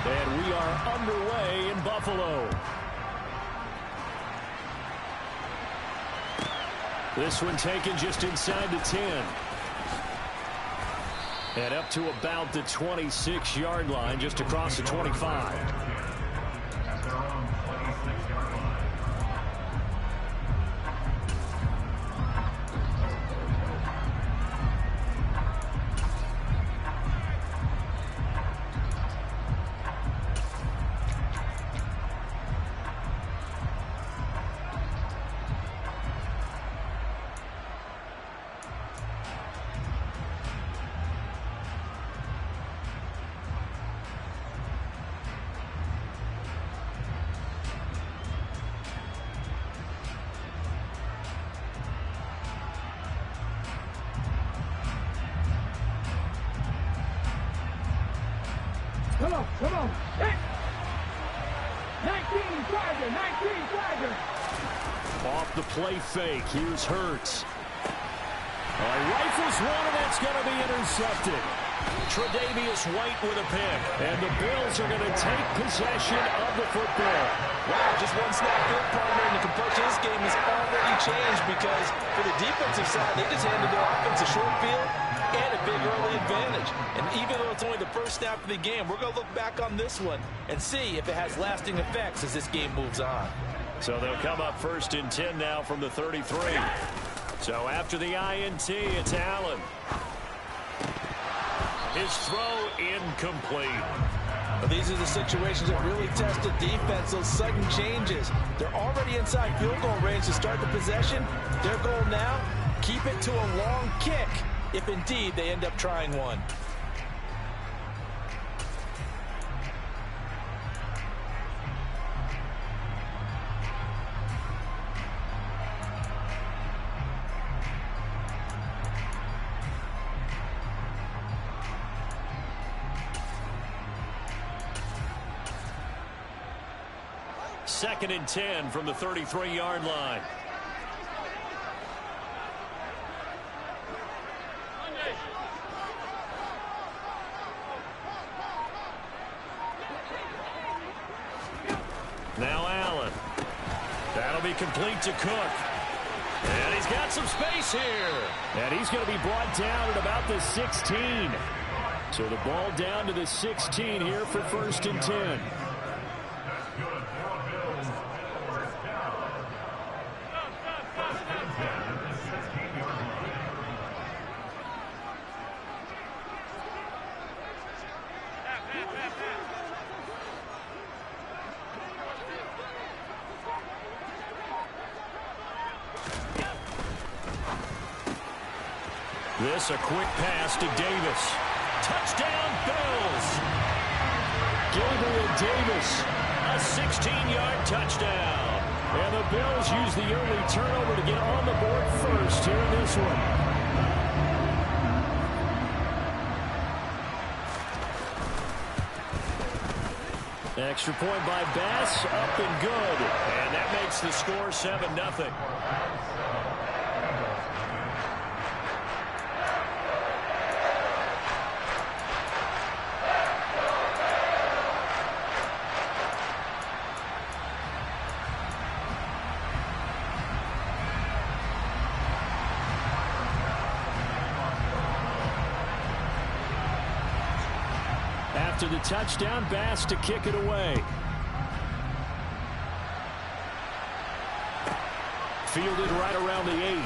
And we are underway in Buffalo. This one taken just inside the 10. And up to about the 26-yard line, just across the 25. Come on. Hey. 19 flagger. Off the play fake. Here's Hurts. Rifles one, and that's going to be intercepted. Tre'Davious White with a pick. And the Bills are going to take possession of the football. Wow, just one snap good, partner, and the complexion of this game has already changed because for the defensive side, they just handed their offense a short field and a big early advantage. And even though it's only the first snap of the game, we're going to look back on this one and see if it has lasting effects as this game moves on. So they'll come up 1st and 10 now from the 33. So after the INT, it's Allen. His throw incomplete. Well, these are the situations that really test the defense, those sudden changes. They're already inside field goal range to start the possession. Their goal now, keep it to a long kick, if indeed they end up trying one. Second and 10 from the 33-yard line. Now Allen. That'll be complete to Cook. And he's got some space here. And he's going to be brought down at about the 16. So the ball down to the 16 here for 1st and 10. This a quick pass to Davis. Touchdown Bills. Gabriel Davis, a 16-yard touchdown. And the Bills use the early turnover to get on the board first here in this one. Extra point by Bass, up and good. And that makes the score 7-0. After the touchdown, Bass to kick it away. Fielded right around the 8.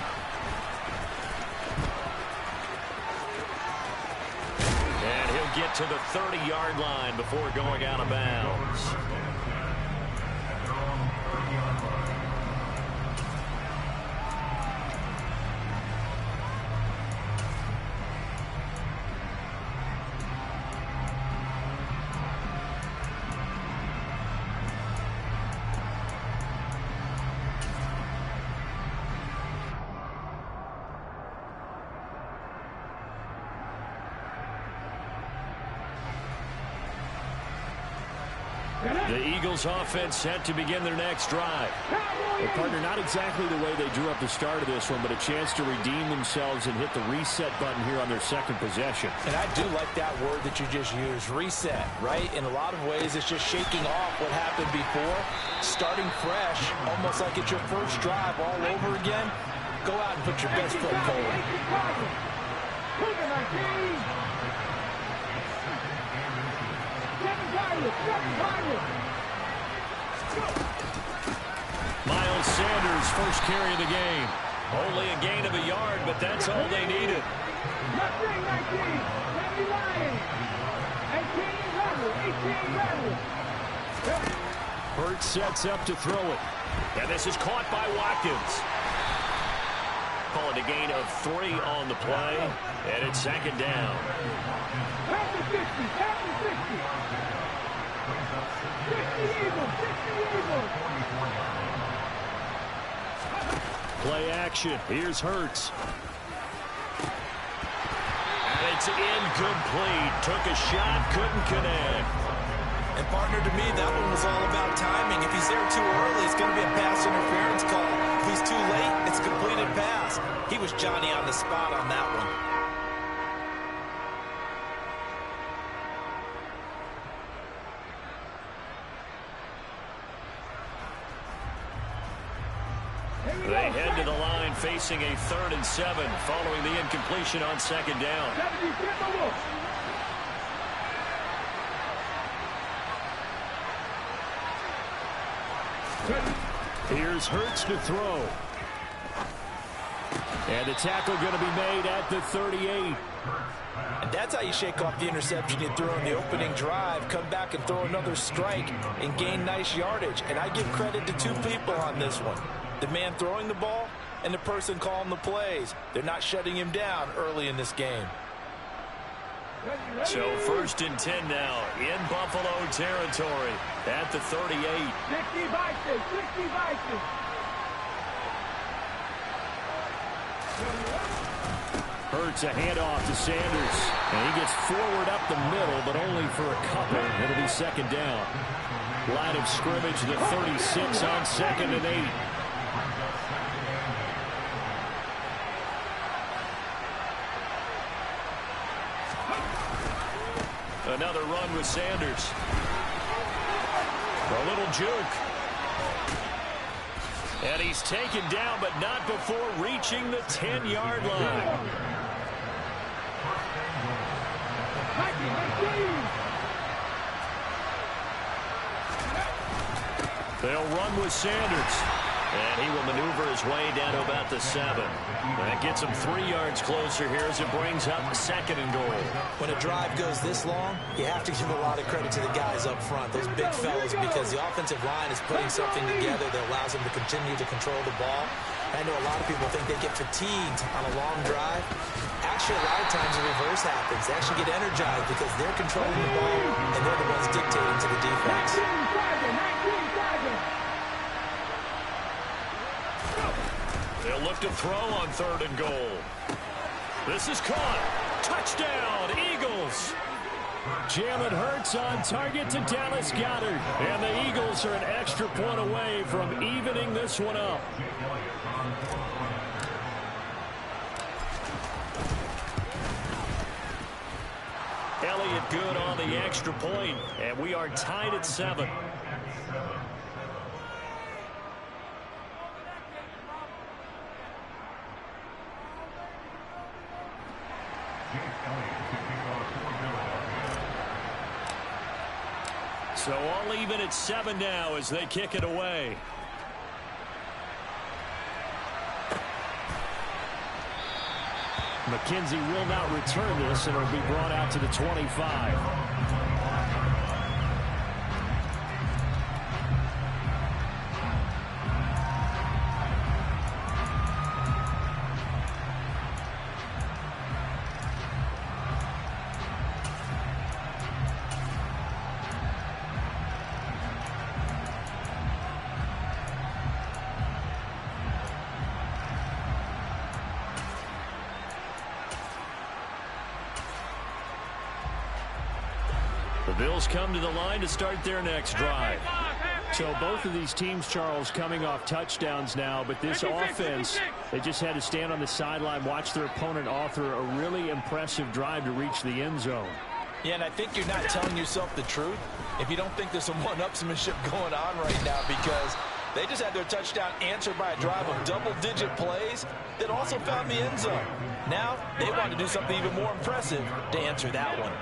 And he'll get to the 30-yard line before going out of bounds. The Eagles offense set to begin their next drive. Cowboys. Well, partner, not exactly the way they drew up the start of this one, but a chance to redeem themselves and hit the reset button here on their second possession. And I do like that word that you just used, reset, right? In a lot of ways, it's just shaking off what happened before, starting fresh, almost like it's your first drive all over again. Go out and put your best foot forward. Miles Sanders, first carry of the game. Only a gain of a yard, but that's all they needed. Hurts sets up to throw it. And this is caught by Watkins. Call it a gain of 3 on the play, and it's second down. Play action. Here's Hurts. And it's incomplete. Took a shot, couldn't connect. And partner, to me, that one was all about timing. If he's there too early, it's going to be a pass interference call. If he's too late, it's a completed pass. He was Johnny on the spot on that one. They head to the line facing a 3rd and 7 following the incompletion on second down. Here's Hurts to throw. And the tackle going to be made at the 38. And that's how you shake off the interception you threw in the opening drive, come back and throw another strike and gain nice yardage. And I give credit to 2 people on this one. The man throwing the ball and the person calling the plays. They're not shutting him down early in this game. So 1st and 10 now in Buffalo territory at the 38. 60 Vikings, 60 Vikings. Hurts a handoff to Sanders. And he gets forward up the middle, but only for a couple. It'll be second down. Line of scrimmage, the 36 on 2nd and 8. Another run with Sanders. A little juke. And he's taken down, but not before reaching the 10-yard line. They'll run with Sanders. And he will maneuver his way down to about the 7. That gets him 3 yards closer here as it brings up 2nd and goal. When a drive goes this long, you have to give a lot of credit to the guys up front, those big fellas, because the offensive line is putting something together that allows them to continue to control the ball. I know a lot of people think they get fatigued on a long drive. Actually, a lot of times the reverse happens. They actually get energized because they're controlling the ball and they're the ones dictating to the defense. They'll look to throw on 3rd and goal. This is caught. Touchdown, Eagles. Jalen Hurts on target to Dallas Goedert. And the Eagles are an extra point away from evening this one up. Elliott good on the extra point, and we are tied at 7. So all even at 7 now as they kick it away. McKenzie will not return this, and it'll be brought out to the 25. The Bills come to the line to start their next drive. So both of these teams, Charles, coming off touchdowns now, but this offense, they just had to stand on the sideline, watch their opponent author a really impressive drive to reach the end zone. Yeah, and I think you're not telling yourself the truth if you don't think there's some one-upsmanship going on right now, because they just had their touchdown answered by a drive of double-digit plays that also found the end zone. Now they want to do something even more impressive to answer that one.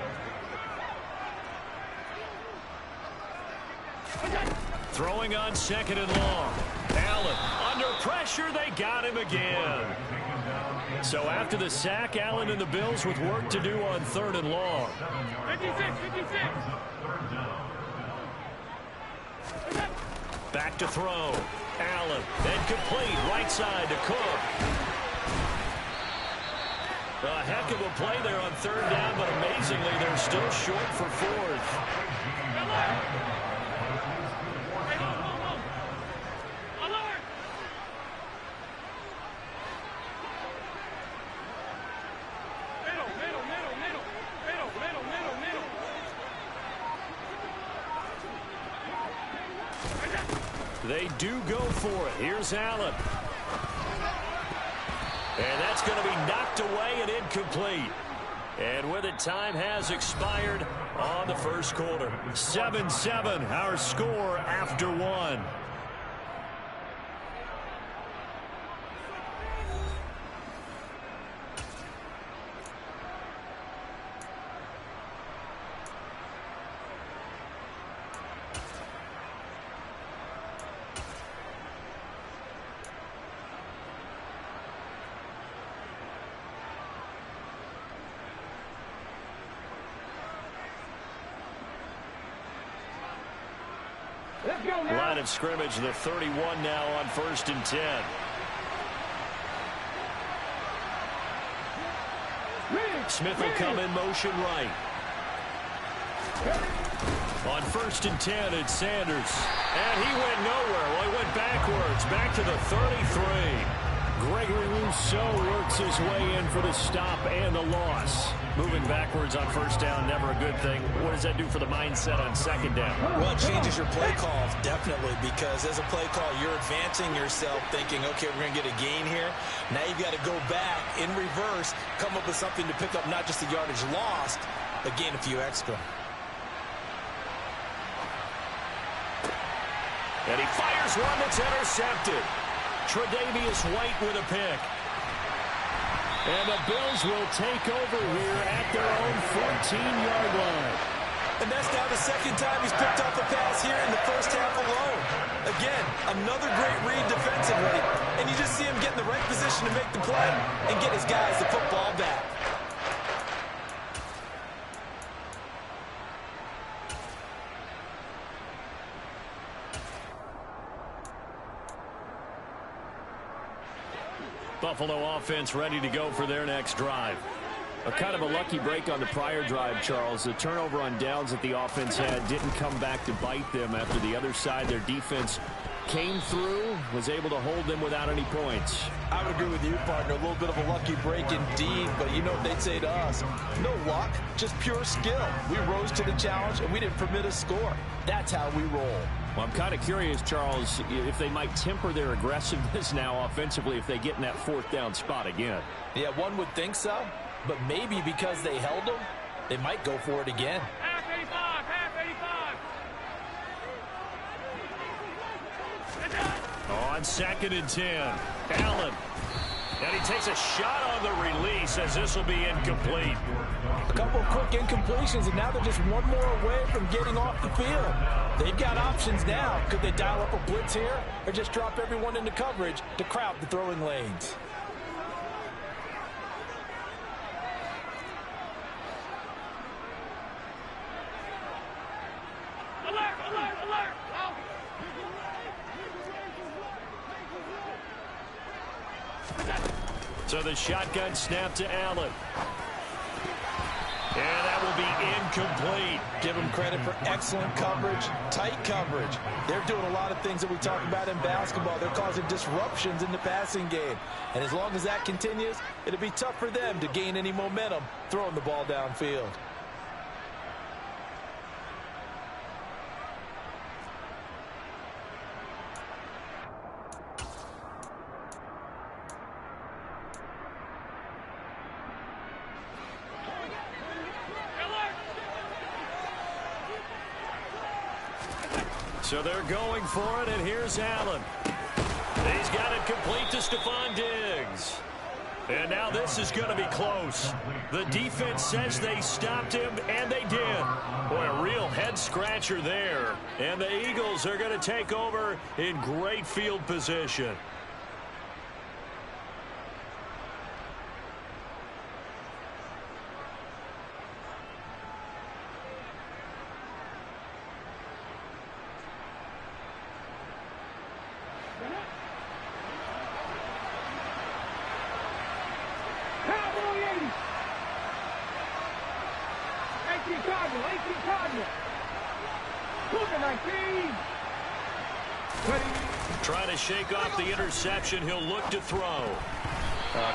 Throwing on 2nd and long. Allen under pressure. They got him again. So after the sack, Allen and the Bills with work to do on 3rd and long. 56. Back to throw. Allen. Then complete. Right side to Cook. A heck of a play there on 3rd down, but amazingly, they're still short for 4th. They do go for it. Here's Allen. And that's going to be knocked away and incomplete. And with it, time has expired on the first quarter. 7-7, our score after 1. Line of scrimmage, the 31 now on 1st and 10. Smith will come in motion right. On 1st and 10, it's Sanders. And he went nowhere. Well, he went backwards, back to the 33. Gregory Rousseau works his way in for the stop and the loss. Moving backwards on 1st down, never a good thing. What does that do for the mindset on 2nd down? Well, it changes your play calls, definitely, because as a play call, you're advancing yourself thinking, okay, we're going to get a gain here. Now you've got to go back in reverse, come up with something to pick up not just the yardage lost, but gain a few extra. And he fires one that's intercepted. Tre'Davious White with a pick. And the Bills will take over here at their own 14-yard line. And that's now the 2nd time he's picked off a pass here in the first half alone. Again, another great read defensively. And you just see him get in the right position to make the play and get his guys the football back. Buffalo offense ready to go for their next drive. A kind of a lucky break on the prior drive, Charles. The turnover on downs that the offense had didn't come back to bite them after the other side. Their defense came through, was able to hold them without any points. I would agree with you, partner. A little bit of a lucky break indeed, but you know what they'd say to us? No luck, just pure skill. We rose to the challenge, and we didn't permit a score. That's how we roll. Well, I'm kind of curious, Charles, if they might temper their aggressiveness now offensively if they get in that 4th down spot again. Yeah, one would think so, but maybe because they held them, they might go for it again. Half 85, half 85. On 2nd and 10, Allen. And he takes a shot on the release as this will be incomplete. A couple of quick incompletions, and now they're just one more away from getting off the field. They've got options now. Could they dial up a blitz here or just drop everyone into coverage to crowd the throwing lanes? Alert, alert, alert. So the shotgun snap to Allen. And that will be incomplete. Give them credit for excellent coverage, tight coverage. They're doing a lot of things that we talk about in basketball. They're causing disruptions in the passing game. And as long as that continues, it'll be tough for them to gain any momentum throwing the ball downfield. So they're going for it, and here's Allen. He's got it complete to Stephon Diggs. And now this is going to be close. The defense says they stopped him, and they did. Boy, a real head-scratcher there. And the Eagles are going to take over in great field position. Trying to shake off the interception. He'll look to throw.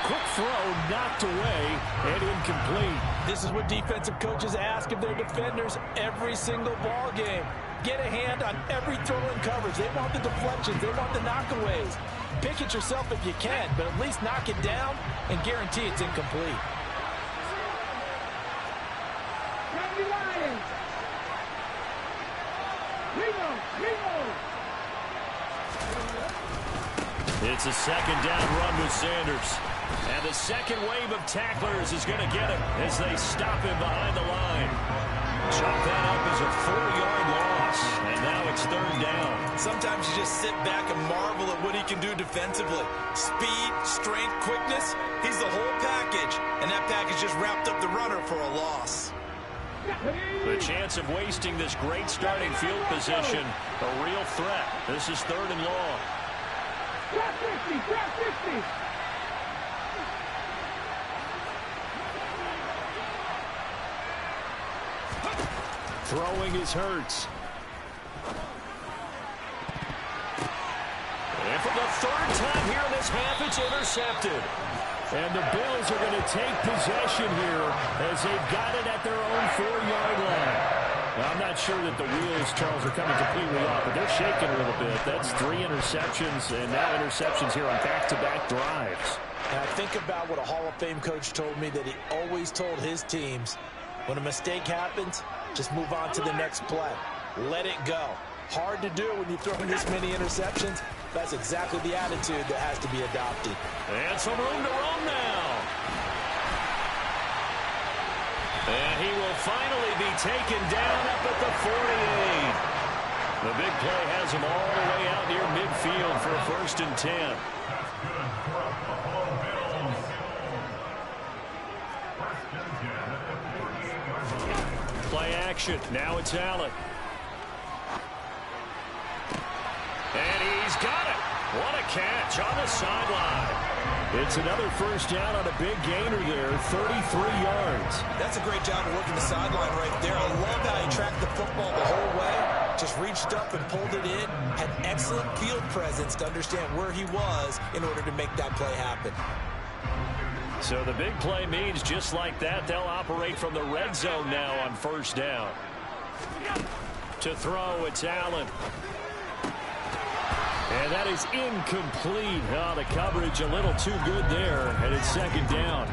Quick throw, knocked away, and incomplete. This is what defensive coaches ask of their defenders every single ball game. Get a hand on every throw in coverage. They want the deflections. They want the knockaways. Pick it yourself if you can, but at least knock it down and guarantee it's incomplete. It's a second down run with Sanders. And the second wave of tacklers is going to get him as they stop him behind the line. Chop that up as a 4-yard loss. And now it's third down. Sometimes you just sit back and marvel at what he can do defensively. Speed, strength, quickness. He's the whole package. And that package just wrapped up the runner for a loss. The chance of wasting this great starting field position, a real threat. This is third and long. Drop 50, drop 50. Throwing is Hurts. And for the third time here in this half, it's intercepted. And the Bills are going to take possession here as they've got it at their own 4-yard line. Now, I'm not sure that the wheels, Charles, are coming completely off, but they're shaking a little bit. That's 3 interceptions, and now interceptions here on back-to-back drives. And I think about what a Hall of Fame coach told me that he always told his teams, when a mistake happens, just move on to the next play. Let it go. Hard to do when you throw in this many interceptions. That's exactly the attitude that has to be adopted. And some room to roam now. And he will finally be taken down up at the 48. The big play has him all the way out near midfield for a 1st and 10. Play action. Now it's Allen. And he's got it. What a catch on the sideline. It's another 1st down on a big gainer there, 33 yards. That's a great job of working the sideline right there. I love how he tracked the football the whole way. Just reached up and pulled it in. Had excellent field presence to understand where he was in order to make that play happen. So the big play means just like that, they'll operate from the red zone now on 1st down. To throw, it's Allen. And that is incomplete. Oh, the coverage a little too good there, and it's 2nd down.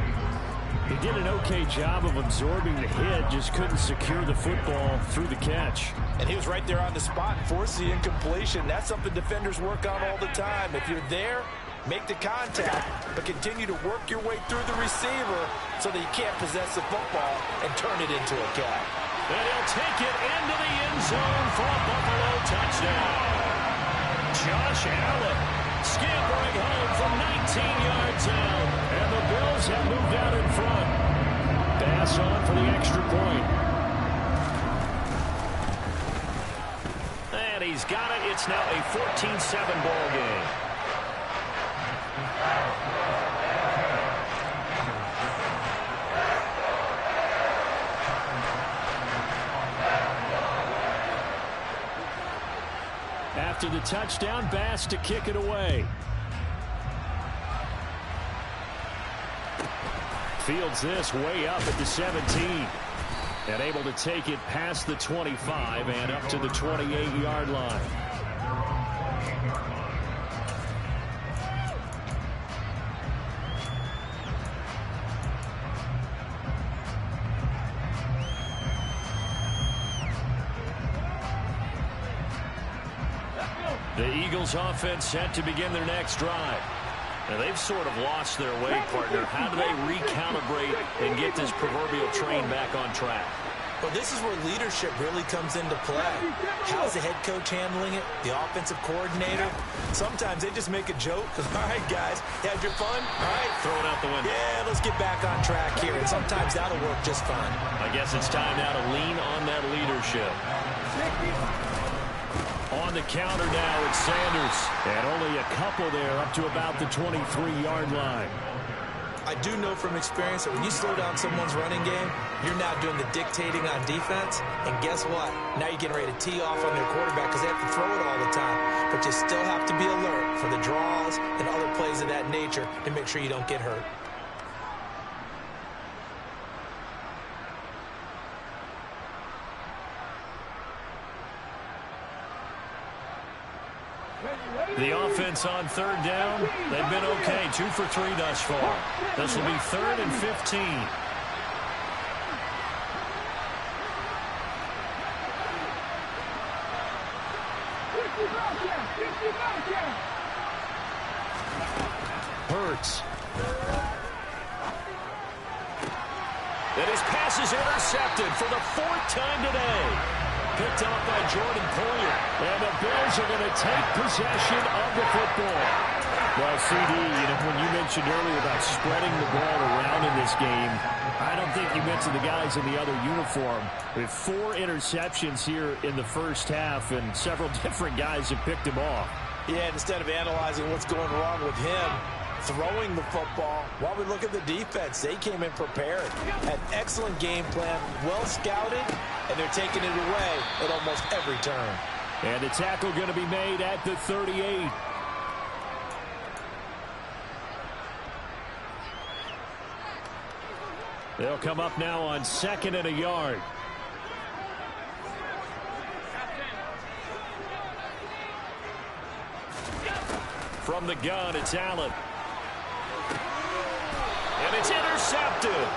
He did an okay job of absorbing the hit, just couldn't secure the football through the catch. And he was right there on the spot and forced the incompletion. That's something defenders work on all the time. If you're there, make the contact, but continue to work your way through the receiver so that you can't possess the football and turn it into a catch. And he'll take it into the end zone for a Buffalo touchdown. Josh Allen scampering home from 19 yards out, and the Bills have moved out in front. Pass on for the extra point. And he's got it. It's now a 14-7 ball game. After the touchdown, Bass to kick it away. Fields this way up at the 17. And able to take it past the 25 and up to the 28-yard line. The Eagles offense set to begin their next drive. Now they've sort of lost their way, partner. How do they recalibrate and get this proverbial train back on track? Well, this is where leadership really comes into play. How's the head coach handling it? The offensive coordinator? Sometimes they just make a joke. All right, guys, you had your fun? All right. Throw it out the window. Yeah, let's get back on track here. And sometimes that'll work just fine. I guess it's time now to lean on that leadership. On the counter now, it's Sanders. And only a couple there up to about the 23-yard line. I do know from experience that when you slow down someone's running game, you're now doing the dictating on defense. And guess what? Now you're getting ready to tee off on their quarterback because they have to throw it all the time. But you still have to be alert for the draws and other plays of that nature to make sure you don't get hurt. The offense on third down, they've been okay. 2 for 3 thus far. This will be 3rd and 15. Hurts. And his pass is intercepted for the 4th time today. Picked off by Jordan Poyer. And the Bills are going to take possession of the football. Well, CD, when you mentioned earlier about spreading the ball around in this game, I don't think you mentioned the guys in the other uniform. We have 4 interceptions here in the first half, and several different guys have picked him off. Yeah, instead of analyzing what's going wrong with him, throwing the football, while we look at the defense, they came in prepared. Had excellent game plan, well scouted, and they're taking it away at almost every turn. And the tackle going to be made at the 38. They'll come up now on 2nd and a yard. From the gun, it's Allen. And it's intercepted.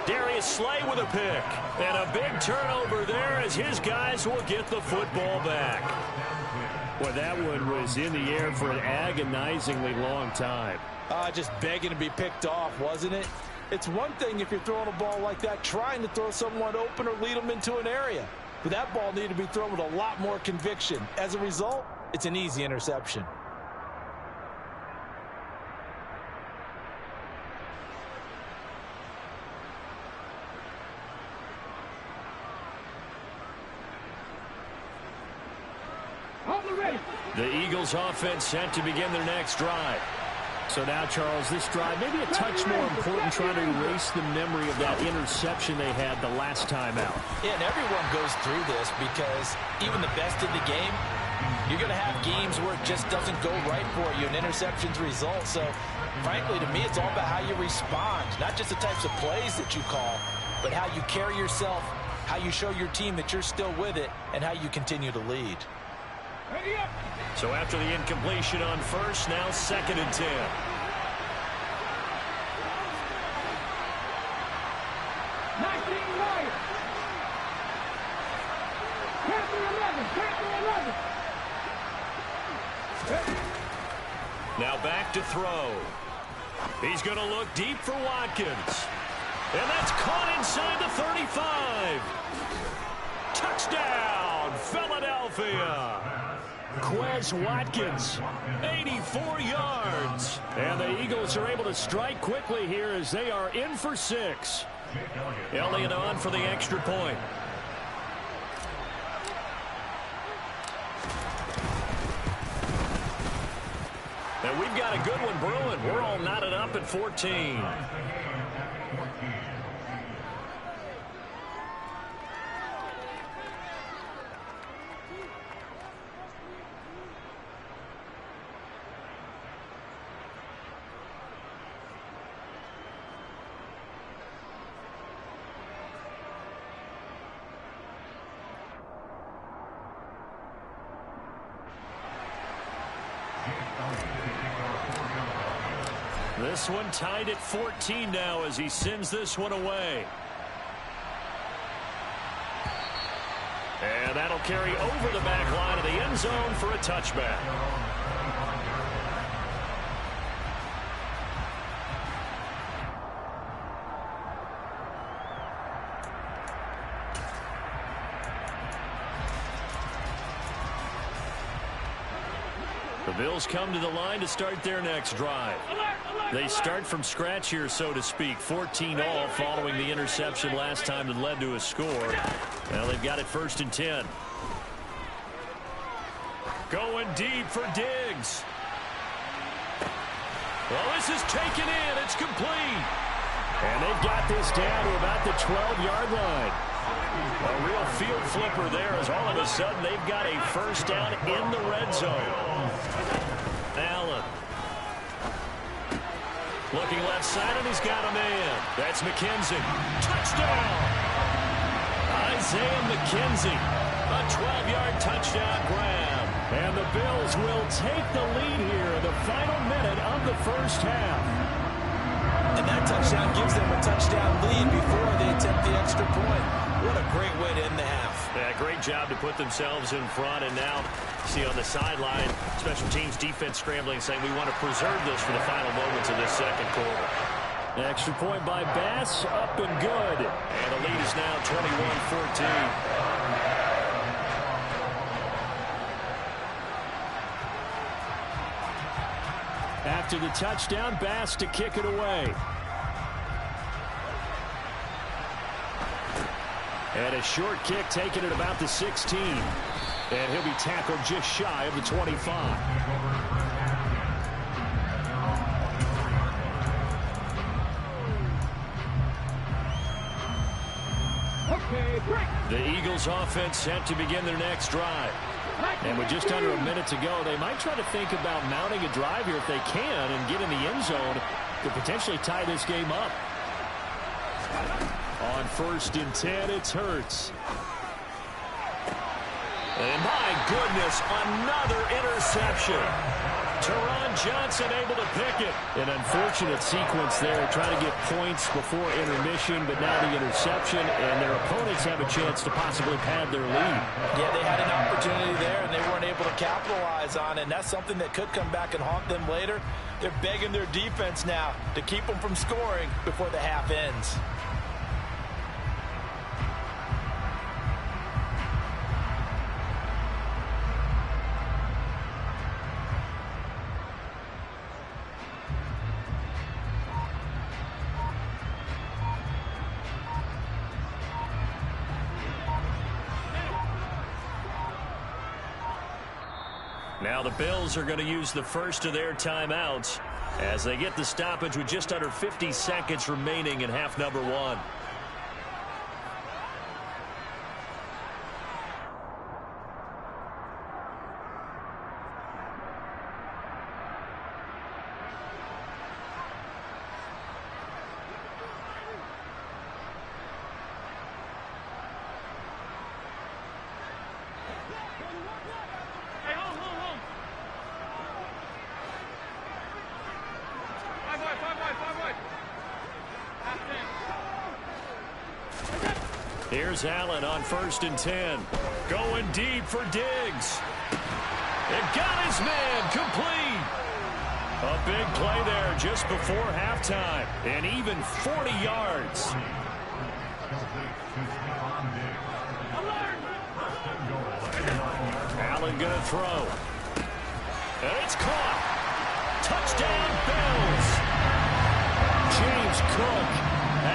Darius Slay with a pick. And a big turnover there as his guys will get the football back. Boy, that one was in the air for an agonizingly long time. Just begging to be picked off, wasn't it? It's one thing if you're throwing a ball like that, trying to throw someone open or lead them into an area. But that ball needed to be thrown with a lot more conviction. As a result, it's an easy interception. The Eagles offense set to begin their next drive. So now, Charles, this drive maybe a touch more important, trying to erase the memory of that interception they had the last time out. Yeah, and everyone goes through this because even the best in the game, you're going to have games where it just doesn't go right for you, and interceptions result. So, frankly, to me, it's all about how you respond, not just the types of plays that you call, but how you carry yourself, how you show your team that you're still with it, and how you continue to lead. So after the incompletion on first, now 2nd and 10. Now back to throw. He's going to look deep for Watkins. And that's caught inside the 35. Touchdown, Philadelphia. Quez Watkins, 84 yards. And the Eagles are able to strike quickly here as they are in for 6. Elliott on for the extra point. And we've got a good one brewing. We're all knotted up at 14. This one tied at 14 now as he sends this one away. And that'll carry over the back line of the end zone for a touchback. The Bills come to the line to start their next drive. They start from scratch here, so to speak. 14-all following the interception last time that led to a score. Well, they've got it 1st and 10. Going deep for Diggs. Well, this is taken in. It's complete. And they've got this down to about the 12-yard line. A real field flipper there as all of a sudden they've got a first down in the red zone. Allen. Looking left side, and he's got a man. That's McKenzie. Touchdown! Isaiah McKenzie. A 12-yard touchdown grab. And the Bills will take the lead here in the final minute of the first half. And that touchdown gives them a touchdown lead before they attempt the extra point. What a great way to end the half. Yeah, great job to put themselves in front. And now, see on the sideline, special teams defense scrambling, saying we want to preserve this for the final moments of this second quarter. An extra point by Bass, up and good. And the lead is now 21-14. After the touchdown, Bass to kick it away. And a short kick taken at about the 16. And he'll be tackled just shy of the 25. The Eagles offense set to begin their next drive. And with just under a minute to go, they might try to think about mounting a drive here if they can and get in the end zone to potentially tie this game up. On 1st and 10, it's Hurts. And my goodness, another interception. Teron Johnson able to pick it. An unfortunate sequence there, trying to get points before intermission, but now the interception, and their opponents have a chance to possibly pad their lead. Yeah, they had an opportunity there, and they weren't able to capitalize on it, and that's something that could come back and haunt them later. They're begging their defense now to keep them from scoring before the half ends. Now the Bills are going to use the first of their timeouts as they get the stoppage with just under 50 seconds remaining in half number 1. Here's Allen on 1st and 10. Going deep for Diggs. And got his man complete. A big play there just before halftime. And even 40 yards. Allen going to throw. And it's caught. Touchdown, Bills. James Cook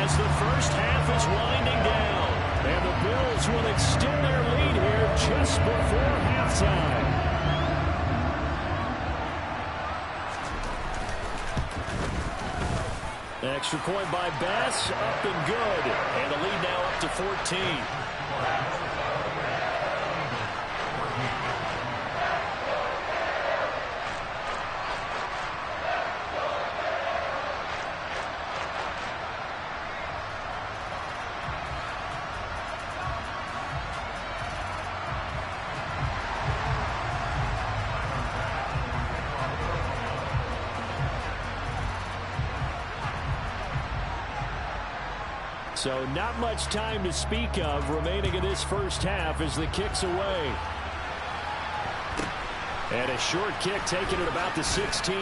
as the first half is winding down. And the Bills will extend their lead here just before halftime. Extra point by Bass, up and good. And the lead now up to 14. So not much time to speak of remaining in this first half as the kick's away. And a short kick taken at about the 16.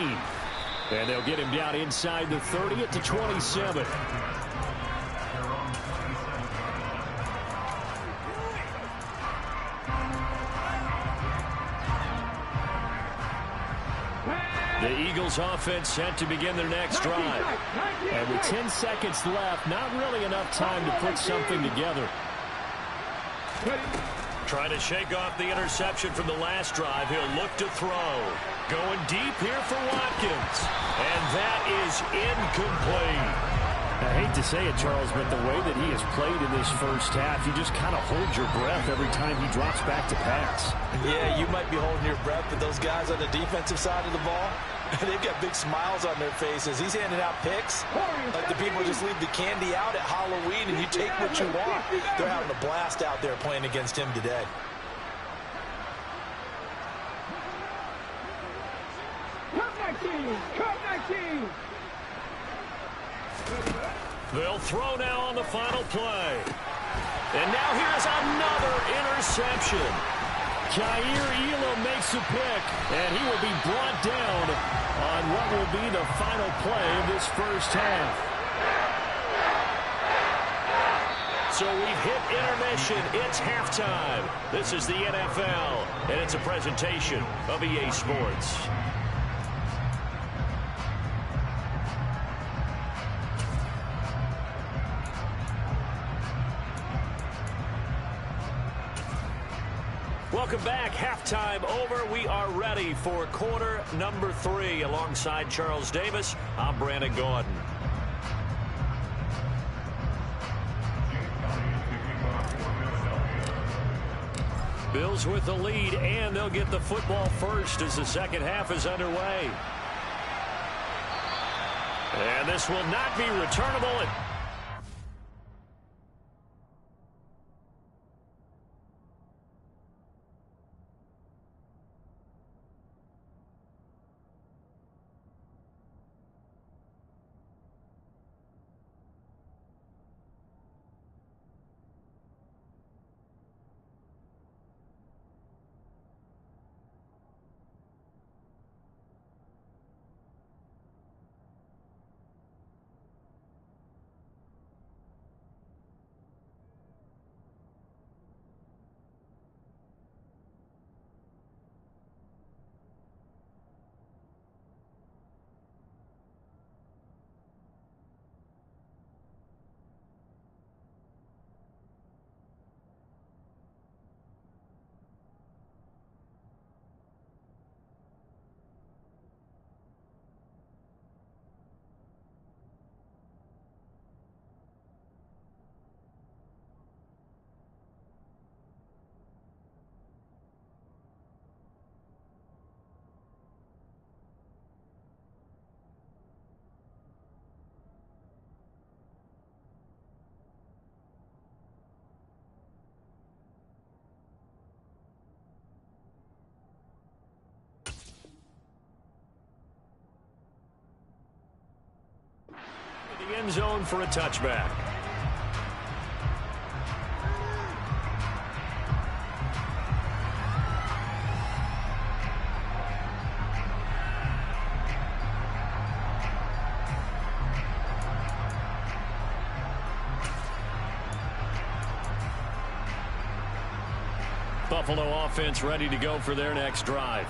And they'll get him down inside the 30 at the 27. The Eagles offense set to begin their next drive. And with 10 seconds left, not really enough time to put something together. Trying to shake off the interception from the last drive. He'll look to throw. Going deep here for Watkins. And that is incomplete. I hate to say it, Charles, but the way that he has played in this first half, you just kind of hold your breath every time he drops back to pass. Yeah, you might be holding your breath, but those guys on the defensive side of the ball, they've got big smiles on their faces. He's handing out picks like the people just leave the candy out at Halloween and you take what you want. They're having a blast out there playing against him today. Cut 19! They'll throw now on the final play. And now here's another interception. Jair Elam makes a pick, and he will be brought down on what will be the final play of this first half. So we've hit intermission. It's halftime. This is the NFL, and it's a presentation of EA Sports. Welcome back. Halftime over. We are ready for quarter number 3. Alongside Charles Davis, I'm Brandon Gordon. Bills with the lead, and they'll get the football first as the second half is underway. And this will not be returnable. The end zone for a touchback. Buffalo offense ready to go for their next drive.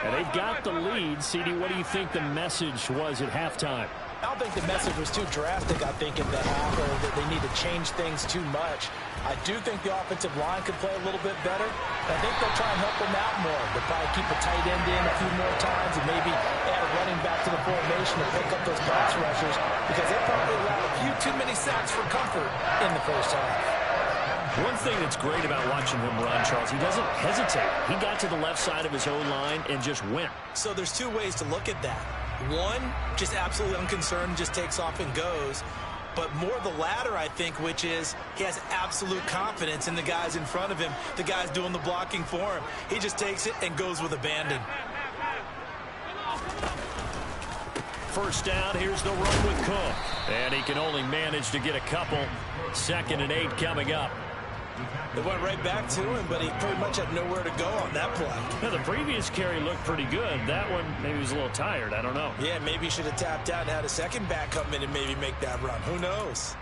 And they've got the lead. CD, what do you think the message was at halftime? I don't think the message was too drastic, I think, in the half, or that they need to change things too much. I do think the offensive line could play a little bit better. I think they'll try and help them out more. They'll probably keep a tight end in a few more times and maybe add a running back to the formation to pick up those pass rushers because they probably allowed a few too many sacks for comfort in the first half. One thing that's great about watching him run, Charles, he doesn't hesitate. He got to the left side of his own line and just went. So there's two ways to look at that. One, just absolutely unconcerned, just takes off and goes. But more the latter, I think, which is he has absolute confidence in the guys in front of him, the guys doing the blocking for him. He just takes it and goes with abandon. First down, here's the run with Cook. And he can only manage to get a couple. 2nd and 8 coming up. They went right back to him, but he pretty much had nowhere to go on that play. Now, the previous carry looked pretty good. That one, maybe he was a little tired. I don't know. Yeah, maybe he should have tapped out and had a second back come in and maybe make that run. Who knows?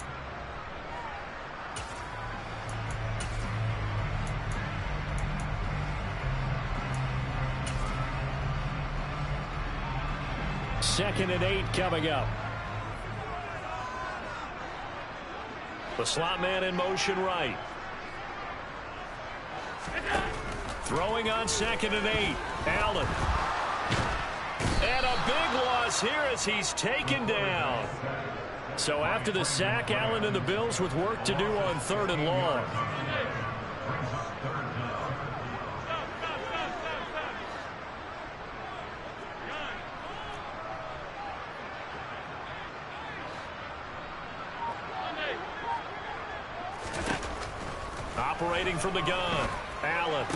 Second and 8 coming up. The slot man in motion right. Throwing on 2nd and 8. Allen. And a big loss here as he's taken down. So after the sack, Allen and the Bills with work to do on 3rd and long. Operating from the gun. Allen.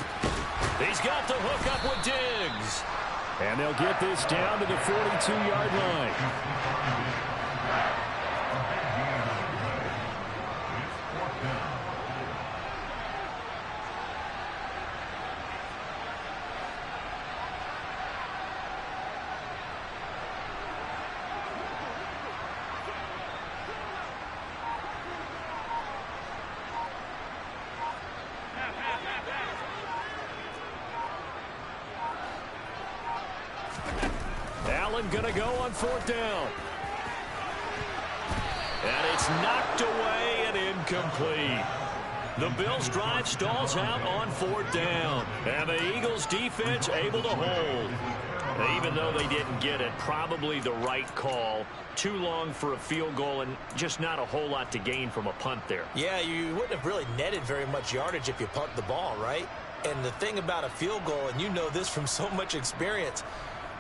He's got the hook up with Diggs. And they'll get this down to the 42-yard line. Allen gonna go on 4th down. And it's knocked away and incomplete. The Bills' drive stalls out on 4th down. And the Eagles' defense able to hold. Even though they didn't get it, probably the right call. Too long for a field goal and just not a whole lot to gain from a punt there. Yeah, you wouldn't have really netted very much yardage if you punt the ball, right? And the thing about a field goal, and you know this from so much experience,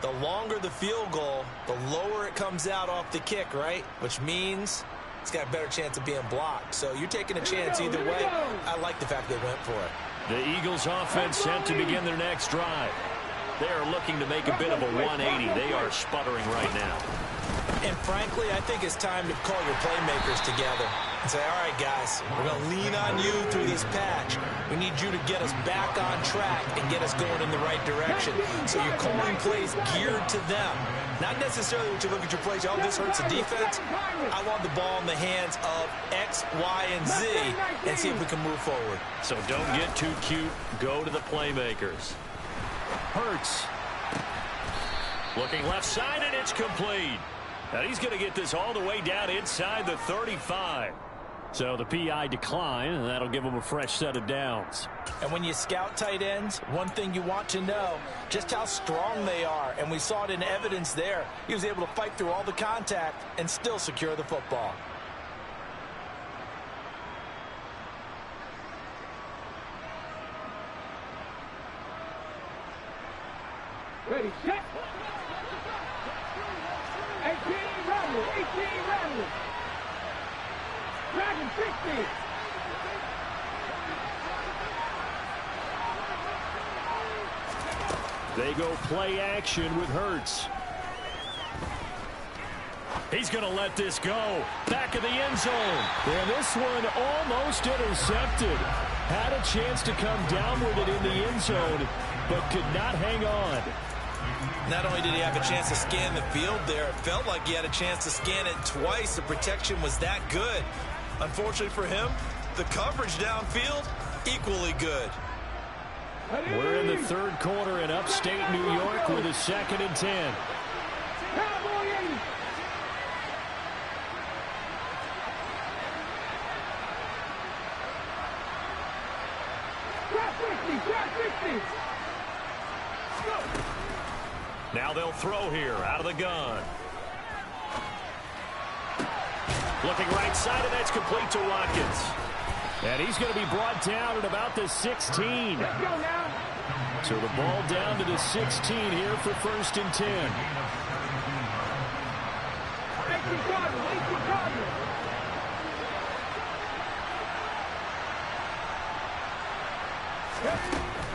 the longer the field goal, the lower it comes out off the kick, right? Which means it's got a better chance of being blocked. So you're taking a chance either way. I like the fact they went for it. The Eagles offense set to begin their next drive. They are looking to make a bit of a 180. They are sputtering right now. And frankly, I think it's time to call your playmakers together and say, all right, guys, we're going to lean on you through this patch. We need you to get us back on track and get us going in the right direction. So you're calling plays geared to them. Not necessarily when you look at your plays, oh, this hurts the defense. I want the ball in the hands of X, Y, and Z and see if we can move forward. So don't get too cute. Go to the playmakers. Hurts. Looking left side, and it's complete. Now he's going to get this all the way down inside the 35. So the PI decline, and that'll give him a fresh set of downs. And when you scout tight ends, one thing you want to know, just how strong they are. And we saw it in evidence there. He was able to fight through all the contact and still secure the football. Ready, set. 18 Rebel, 18 Rebel. Dragon 60. They go play action with Hurts. He's going to let this go. Back of the end zone. And this one almost intercepted. Had a chance to come down with it in the end zone, but could not hang on. Not only did he have a chance to scan the field there, it felt like he had a chance to scan it twice. The protection was that good. Unfortunately for him, the coverage downfield, equally good. We're in the third quarter in upstate New York with a 2nd and 10. Cowboys. Drop 50, drop 50. Now they'll throw here out of the gun. Looking right side, and that's complete to Watkins. And he's going to be brought down at about the 16. Let's go now. So the ball down to the 16 here for 1st and 10. 18 Cardinals, 18 Cardinals.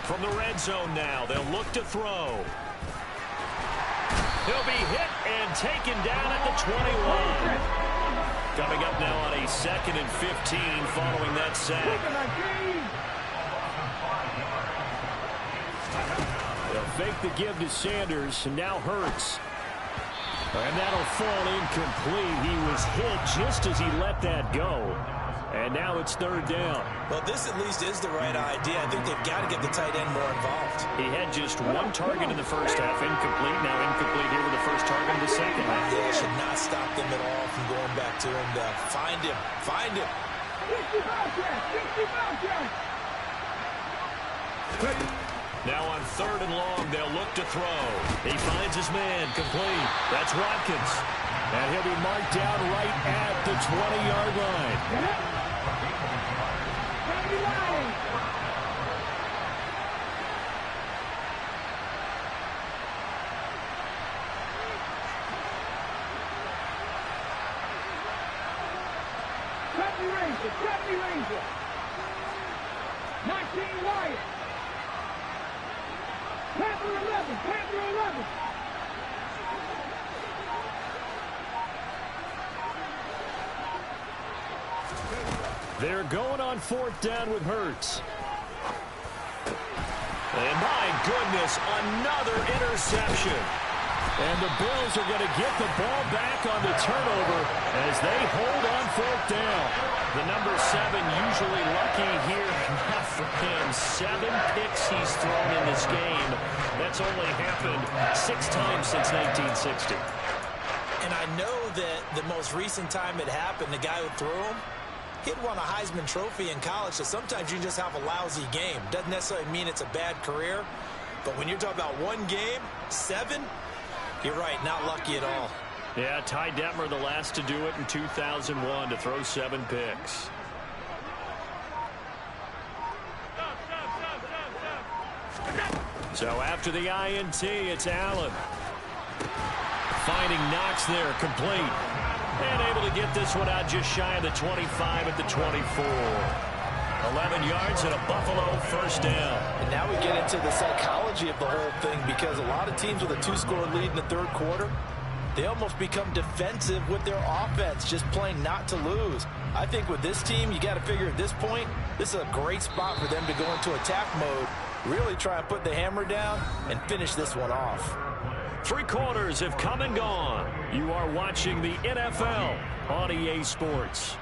From the red zone now, they'll look to throw. He'll be hit and taken down at the 21. Coming up now on a 2nd and 15 following that sack. They'll fake the give to Sanders, and now Hurts. And that'll fall incomplete. He was hit just as he let that go. And now it's 3rd down. Well, this at least is the right idea. I think they've got to get the tight end more involved. He had just 1 target in the first half, incomplete. Now incomplete here with the first target in the second half. Yeah, should not stop them at all from going back to him. Find him. Find him. Now on 3rd and long, they'll look to throw. He finds his man, complete. That's Watkins. And he'll be marked down right at the 20-yard line. Ranger. 19 Wyatt. Panther 11. They're going on 4th down with Hurts. And my goodness, another interception. And the Bills are going to get the ball back on the turnover as they hold on 4th down. The number 7 usually lucky here. Not for him. 7 picks he's thrown in this game. That's only happened 6 times since 1960. And I know that the most recent time it happened, the guy who threw him, he'd won a Heisman Trophy in college, so sometimes you just have a lousy game. Doesn't necessarily mean it's a bad career, but when you're talking about 1 game, 7, you're right, not lucky at all. Yeah, Ty Detmer, the last to do it in 2001, to throw 7 picks. So after the INT, it's Allen. Finding Knox there, complete. And able to get this one out just shy of the 25 at the 24. 11 yards and a Buffalo 1st down. And now we get into the psychology of the whole thing, because a lot of teams with a 2-score lead in the 3rd quarter, they almost become defensive with their offense, just playing not to lose. I think with this team, you got to figure at this point, this is a great spot for them to go into attack mode, really try and put the hammer down and finish this one off. 3 quarters have come and gone. You are watching the NFL on EA Sports.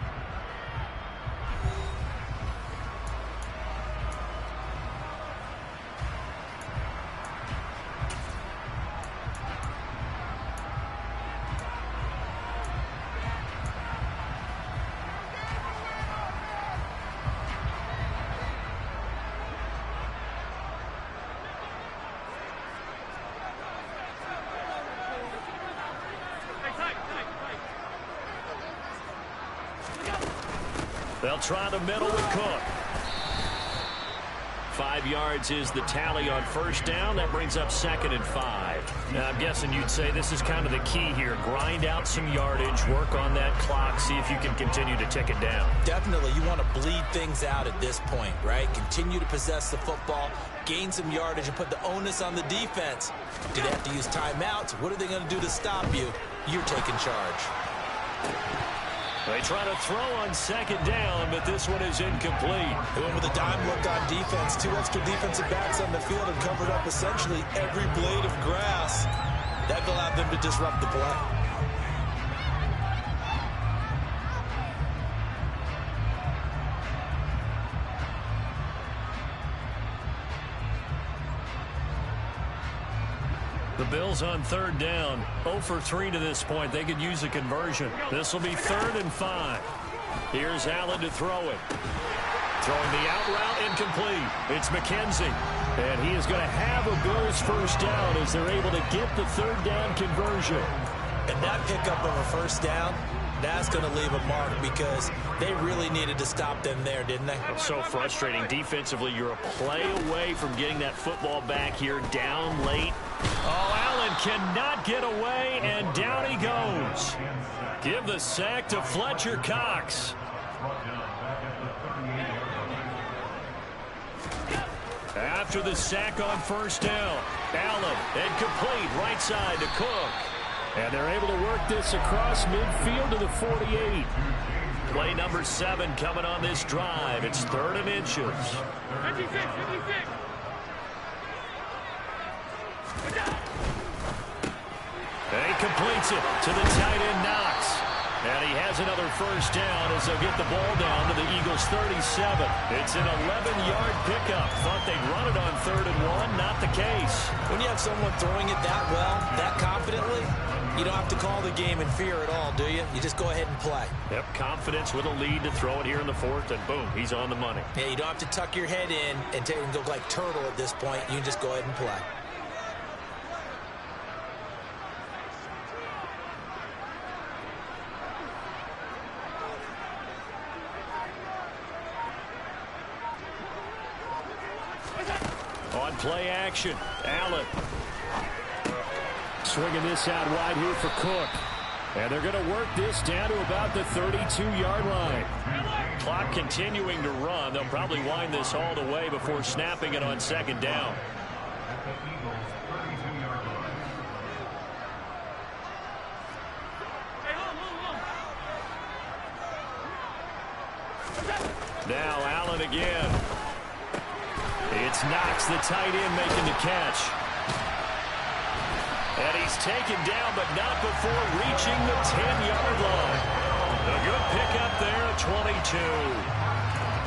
They'll try the middle with Cook. 5 yards is the tally on 1st down. That brings up 2nd and 5. Now, I'm guessing you'd say this is kind of the key here. Grind out some yardage, work on that clock, see if you can continue to tick it down. Definitely. You want to bleed things out at this point, right? Continue to possess the football, gain some yardage, and put the onus on the defense. Do they have to use timeouts? What are they going to do to stop you? You're taking charge. They try to throw on 2nd down, but this one is incomplete. They went with a dime look on defense. 2 extra defensive backs on the field and covered up essentially every blade of grass. That allowed them to disrupt the play. The Bills on 3rd down, 0 for 3 to this point. They could use a conversion. This will be 3rd and 5. Here's Allen to throw it. Throwing the out route, incomplete. It's McKenzie. And he is going to have a Bills 1st down as they're able to get the 3rd down conversion. And that pickup of a 1st down, that's going to leave a mark, because they really needed to stop them there, didn't they? It's so frustrating. Defensively, you're a play away from getting that football back here down late. Oh, Allen cannot get away, and down he goes. Give the sack to Fletcher Cox. After the sack on 1st down, Allen, and complete right side to Cook. And they're able to work this across midfield to the 48. Play number 7 coming on this drive. It's 3rd and inches. 56, 56. And he completes it to the tight end, Knox. And he has another first down as they'll get the ball down to the Eagles' 37. It's an 11-yard pickup. Thought they'd run it on 3rd and 1. Not the case. When you have someone throwing it that well, that confidently, you don't have to call the game in fear at all, do you? You just go ahead and play. Yep, confidence with a lead to throw it here in the 4th, and boom, he's on the money. Yeah, you don't have to tuck your head in and look like turtle at this point. You can just go ahead and play. On play action, Allen. Swinging this out wide here for Cook. And they're going to work this down to about the 32-yard line. Clock continuing to run. They'll probably wind this all the way before snapping it on 2nd down. Now Allen again. It's Knox, the tight end, making the catch. And he's taken down, but not before reaching the 10-yard line. A good pickup there at 22.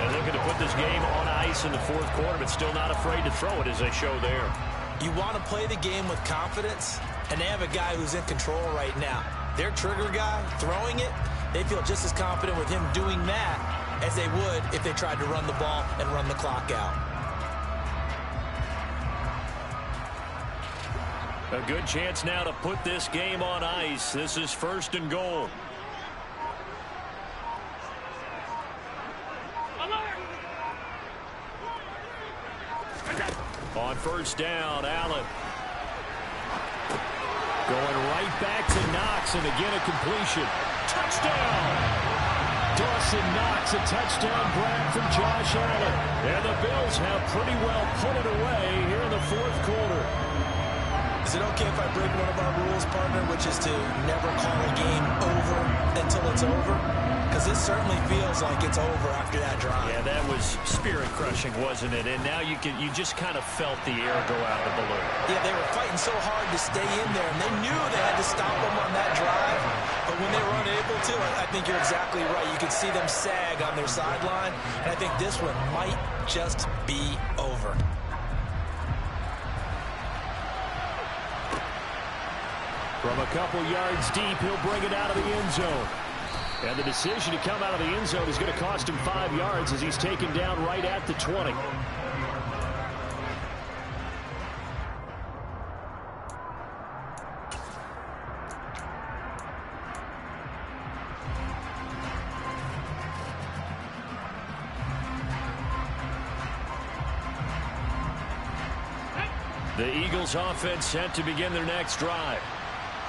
And looking to put this game on ice in the 4th quarter, but still not afraid to throw it as they show there. You want to play the game with confidence, and they have a guy who's in control right now. Their trigger guy, throwing it, they feel just as confident with him doing that as they would if they tried to run the ball and run the clock out. A good chance now to put this game on ice. This is 1st and goal. On 1st down, Allen. Going right back to Knox, and again a completion. Touchdown! Dawson Knox, a touchdown grab from Josh Allen. And the Bills have pretty well put it away here in the 4th quarter. Is it okay if I break one of our rules, partner, which is to never call a game over until it's over? Because this certainly feels like it's over after that drive. Yeah, that was spirit-crushing, wasn't it? And now you just kind of felt the air go out of the balloon. Yeah, they were fighting so hard to stay in there, and they knew they had to stop them on that drive. But when they were unable to, I think you're exactly right. You could see them sag on their sideline, and I think this one might just be over. From a couple yards deep, he'll bring it out of the end zone. And the decision to come out of the end zone is going to cost him 5 yards as he's taken down right at the 20. The Eagles offense set to begin their next drive.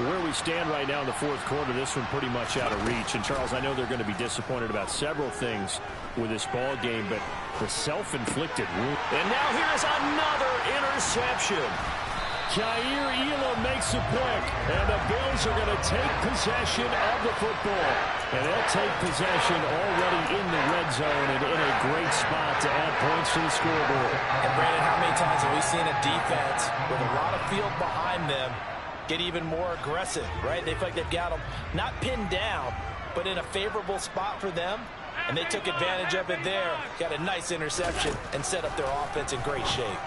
Where we stand right now in the 4th quarter, this one pretty much out of reach. And, Charles, I know they're going to be disappointed about several things with this ball game, but the self-inflicted wound. And now here's another interception. Jair Elam makes a pick, and the Bills are going to take possession of the football. And they'll take possession already in the red zone and in a great spot to add points to the scoreboard. And, Brandon, how many times have we seen a defense with a lot of field behind them get even more aggressive, right? They feel like they've got them not pinned down, but in a favorable spot for them, and they took advantage of it there, got a nice interception, and set up their offense in great shape.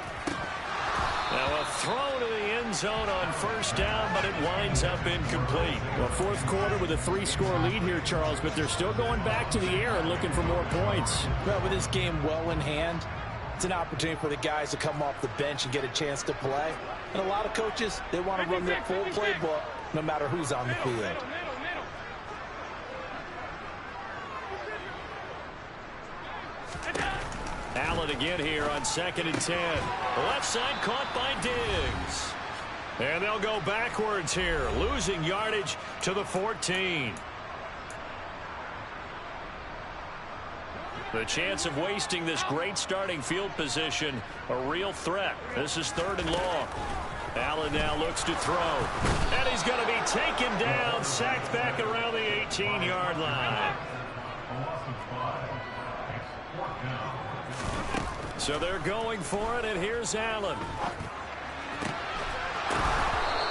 Now a throw to the end zone on 1st down, but it winds up incomplete. Well, 4th quarter with a 3-score lead here, Charles, but they're still going back to the air and looking for more points. Well, with this game well in hand, it's an opportunity for the guys to come off the bench and get a chance to play. And a lot of coaches, they want to run their full playbook no matter who's on the field. Allen again here on 2nd and 10. Left side caught by Diggs. And they'll go backwards here, losing yardage to the 14. The chance of wasting this great starting field position, a real threat. This is 3rd and long. Allen now looks to throw. And he's going to be taken down, sacked back around the 18-yard line. So they're going for it, and here's Allen.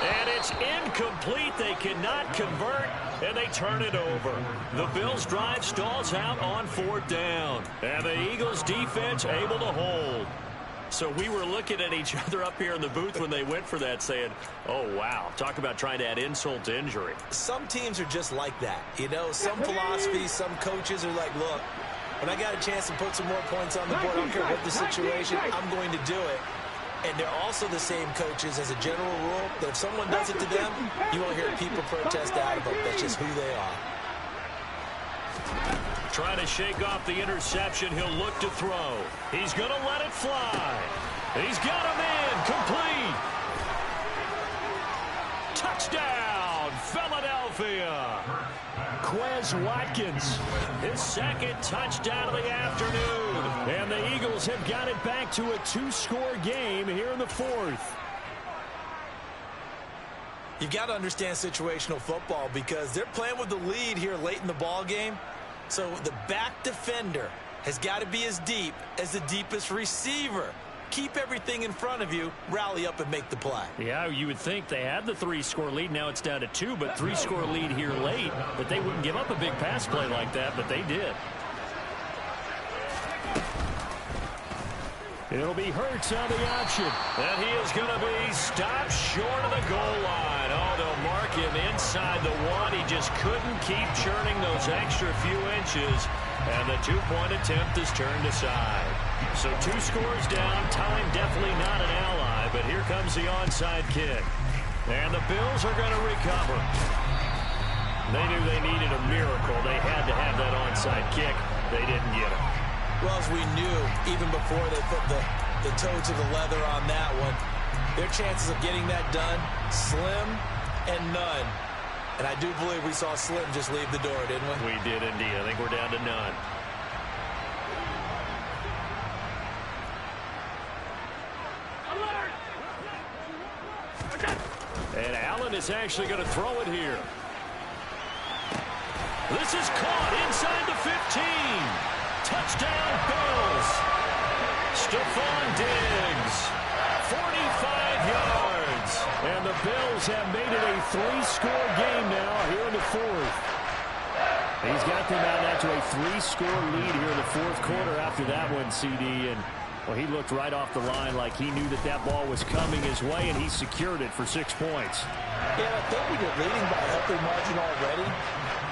And it's incomplete. They cannot convert, and they turn it over. The Bills' drive stalls out on 4th down. And the Eagles' defense able to hold. So we were looking at each other up here in the booth when they went for that saying, oh, wow, talk about trying to add insult to injury. Some teams are just like that. You know, some philosophies, some coaches are like, look, when I got a chance to put some more points on the board, I don't care what the situation, I'm going to do it. And they're also the same coaches as a general rule that if someone does it to them, you won't hear people protest out of them. That's just who they are. Trying to shake off the interception. He'll look to throw. He's going to let it fly. He's got him in. Complete. Touchdown, Philadelphia. Quez Watkins, his second touchdown of the afternoon. And the Eagles have got it back to a 2-score game here in the 4th. You've got to understand situational football because they're playing with the lead here late in the ball game. So the back defender has got to be as deep as the deepest receiver. Keep everything in front of you, rally up and make the play. Yeah, you would think they had the 3-score lead. Now it's down to 2, but 3-score lead here late. That they wouldn't give up a big pass play like that, but they did. It'll be Hurts on the option. And he is going to be stopped short of the goal line. Oh, they'll mark him inside the 1. He just couldn't keep churning those extra few inches. And the 2-point attempt is turned aside. So 2 scores down. Time definitely not an ally, but here comes the onside kick. And the Bills are going to recover. They knew they needed a miracle. They had to have that onside kick. They didn't get it. Well, as we knew, even before they put the toe to the leather on that one, their chances of getting that done, slim and none. And I do believe we saw Slim just leave the door, didn't we? We did indeed. I think we're down to none. And Allen is actually going to throw it here. This is caught inside the 15. Touchdown, Bills. Stephon Diggs, 45 yards. And the Bills have made it a 3-score game now here in the 4th. He's got them out now to a 3-score lead here in the 4th quarter after that one, CD. And, well, he looked right off the line like he knew that that ball was coming his way, and he secured it for 6 points. Yeah, I think when you're leading by a healthy margin already,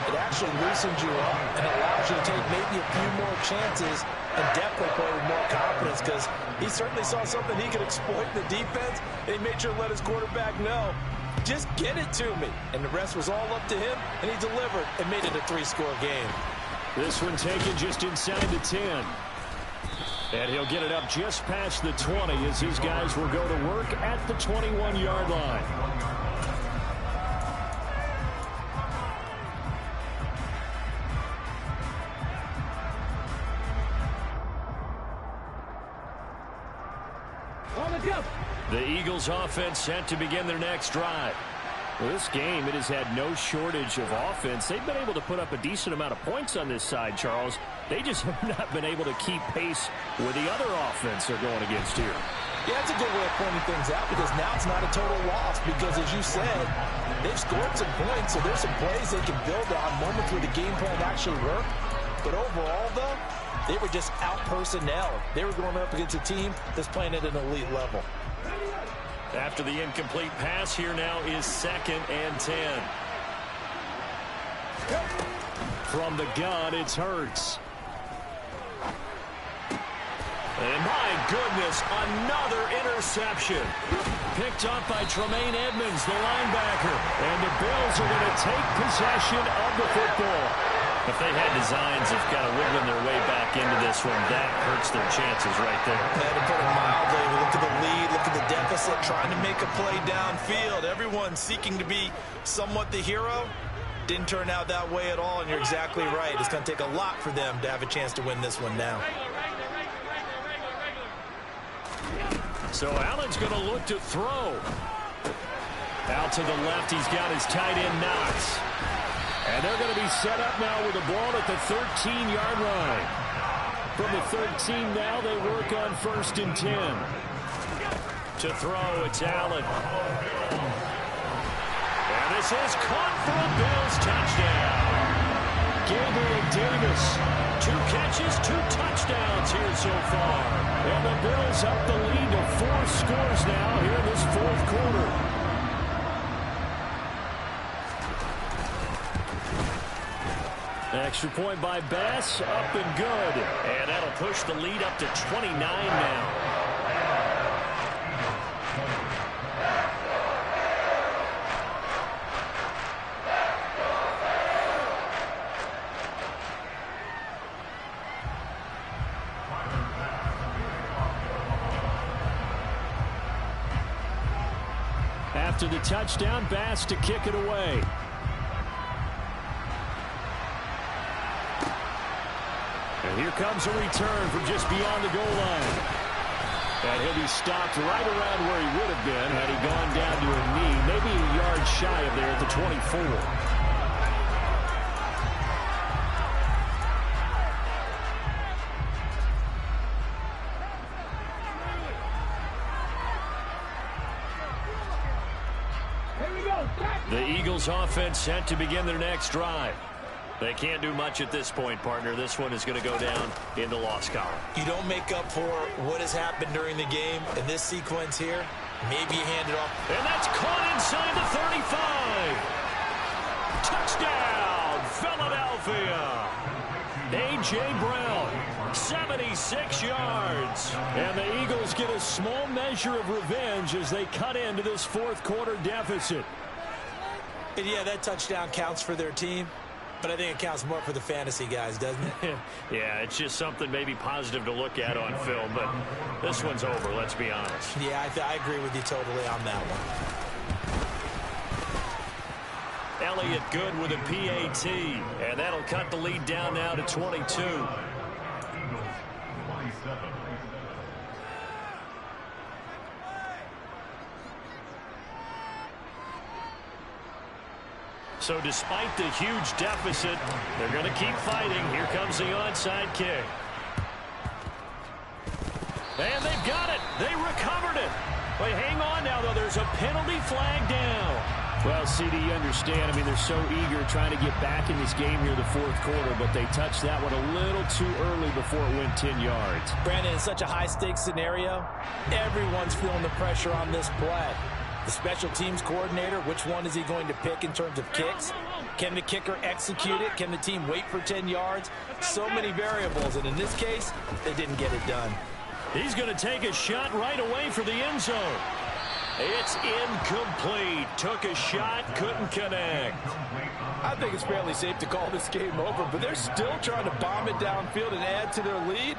it actually loosens you up and allows you to take maybe a few more chances and definitely play with more confidence because he certainly saw something he could exploit in the defense, and he made sure to let his quarterback know, just get it to me. And the rest was all up to him, and he delivered and made it a 3-score game. This one taken just inside the 10. And he'll get it up just past the 20 as his guys will go to work at the 21-yard line. The Eagles offense set to begin their next drive. Well, this game, it has had no shortage of offense. They've been able to put up a decent amount of points on this side, Charles. They just have not been able to keep pace with the other offense they're going against here. Yeah, that's a good way of pointing things out because now it's not a total loss because, as you said, they've scored some points, so there's some plays they can build on, moments where the game plan actually worked. But overall, though, they were just out personnel. They were going up against a team that's playing at an elite level. After the incomplete pass, here now is 2nd and 10. From the gun, it's Hurts. And my goodness, another interception. Picked up by Tremaine Edmonds, the linebacker. And the Bills are going to take possession of the football. If they had designs of kind of wiggling their way back into this one, that hurts their chances right there. Yeah, to put it mildly, look at the lead, look at the deficit, trying to make a play downfield. Everyone seeking to be somewhat the hero. Didn't turn out that way at all, and you're exactly right. It's going to take a lot for them to have a chance to win this one now. So Allen's going to look to throw. Out to the left, he's got his tight end, Knox. And they're going to be set up now with the ball at the 13-yard line. From the 13 now, they work on 1st and 10. To throw, it's Allen. And this is caught for a Bills touchdown. Gabriel Davis, 2 catches, 2 touchdowns here so far. And the Bills up the lead to 4 scores now here in this 4th quarter. Extra point by Bass, up and good. And that'll push the lead up to 29 now. After the touchdown, Bass to kick it away. And here comes a return from just beyond the goal line. And he'll be stopped right around where he would have been had he gone down to a knee, maybe a yard shy of there at the 24. The Eagles offense set to begin their next drive. They can't do much at this point, partner. This one is going to go down in the loss column. You don't make up for what has happened during the game in this sequence here. Maybe you hand it off. And that's caught inside the 35. Touchdown, Philadelphia. A.J. Brown, 76 yards. And the Eagles get a small measure of revenge as they cut into this 4th quarter deficit. And yeah, that touchdown counts for their team. But I think it counts more for the fantasy guys, doesn't it? Yeah, it's just something maybe positive to look at on film, but this one's over, let's be honest. Yeah, I agree with you totally on that one. Elliott good with a PAT, and that'll cut the lead down now to 22. So despite the huge deficit, they're going to keep fighting. Here comes the onside kick. And they've got it. They recovered it. But hang on now, though. There's a penalty flag down. Well, CD, you understand. I mean, they're so eager trying to get back in this game here the 4th quarter, but they touched that one a little too early before it went 10 yards. Brandon, in such a high-stakes scenario, everyone's feeling the pressure on this play. The special teams coordinator, which one is he going to pick in terms of kicks? Can the kicker execute it? Can the team wait for 10 yards? So many variables, and in this case, they didn't get it done. He's going to take a shot right away for the end zone. It's incomplete. Took a shot, couldn't connect. I think it's fairly safe to call this game over, but they're still trying to bomb it downfield and add to their lead.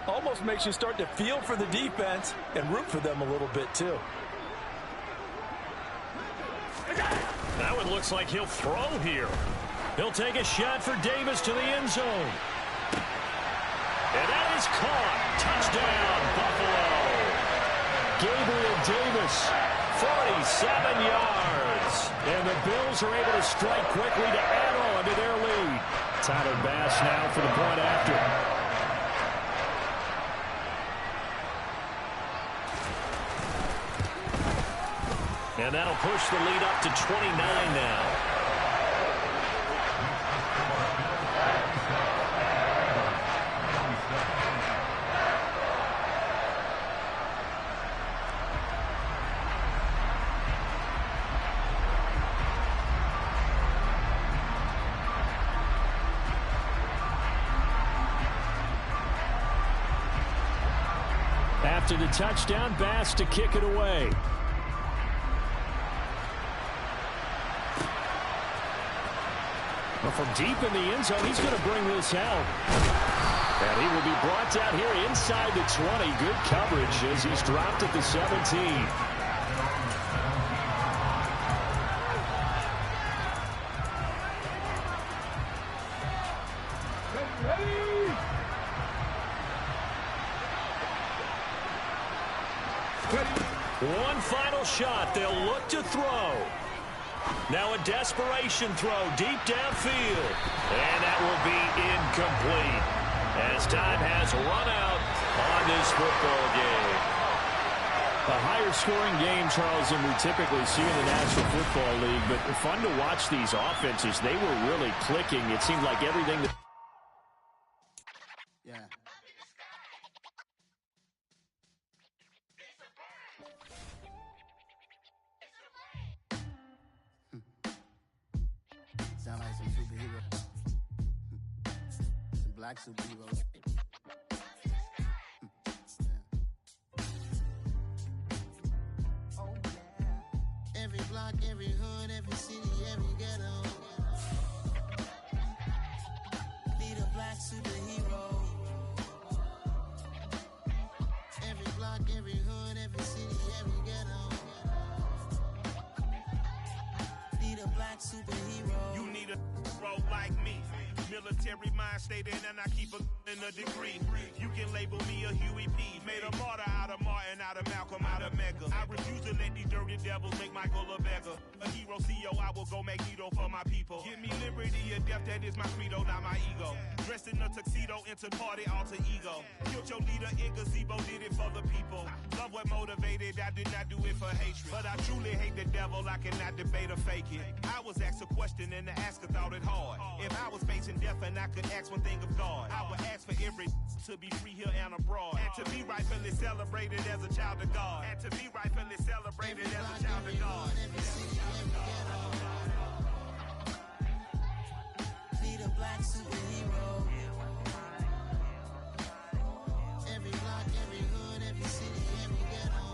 Almost makes you start to feel for the defense and root for them a little bit, too. That one looks like he'll throw here. He'll take a shot for Davis to the end zone. And that is caught. Touchdown, Buffalo. Gabriel Davis, 47 yards. And the Bills are able to strike quickly to add on to their lead. Tyler Bass now for the point after. And that'll push the lead up to 29 now. After the touchdown, Bass to kick it away. Well, from deep in the end zone, he's going to bring this out. And he will be brought down here inside the 20. Good coverage as he's dropped at the 17. One final shot. They'll look to throw. Now a desperation throw deep downfield. And that will be incomplete as time has run out on this football game. A higher scoring game, Charles, than we typically see in the National Football League. But fun to watch these offenses. They were really clicking. It seemed like everything that... Yeah. Sound like some superheroes. Some black superheroes. Oh, yeah. Every block, every hood, every city, every ghetto. Need a black superhero. Every block, every hood, every city, every ghetto. Need a black superhero. You need a hero like me. Military mind stated, and I keep in a degree. You can label me a Huey P. Made a martyr out of Martin, out of Malcolm, out of Mega. I refuse to let these dirty devils make Michael a beggar. A hero CEO, I will go Magneto for my people. Give me liberty or death, that is my credo, not my ego. Dressed in a tuxedo, enter party, alter ego. Killed your leader in gazebo, did it for the people. Love what motivated, I did not do it for hatred. But I truly hate the devil, I cannot debate or fake it. I was asked a question and the asker thought it hard. If I was facing death and I could ask one thing of God, I would ask for every to be free here and abroad. And to be rightfully celebrated as a child of God. And to be rightfully celebrated as a child of God. Need a black superhero. Every block, every hood, every city, every ghetto.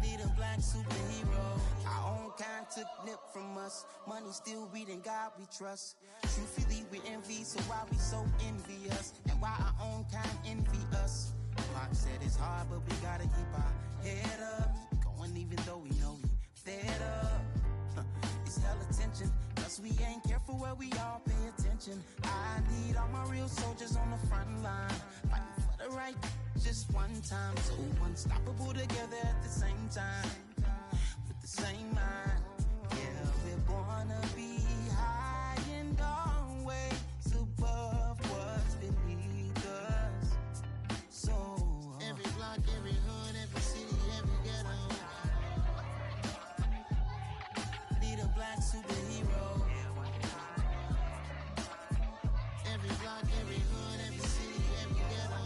Need a black superhero. Our own kind took nip from us. Money still reading, God we trust. Truthfully we envy, so why we so envious? And why our own kind envy us? Pac said it's hard, but we gotta keep our head up. Going even though we know we fed up. It's hell attention, cause we ain't careful where we all pay attention. I need all my real soldiers on the front line, fighting for the right just one time. So unstoppable together at the same time, with the same mind. Yeah, we're gonna be high and always above what's beneath us. So every block, every hood, every city, every ghetto. Need a black superhero. Every block, every hood, every city, every ghetto.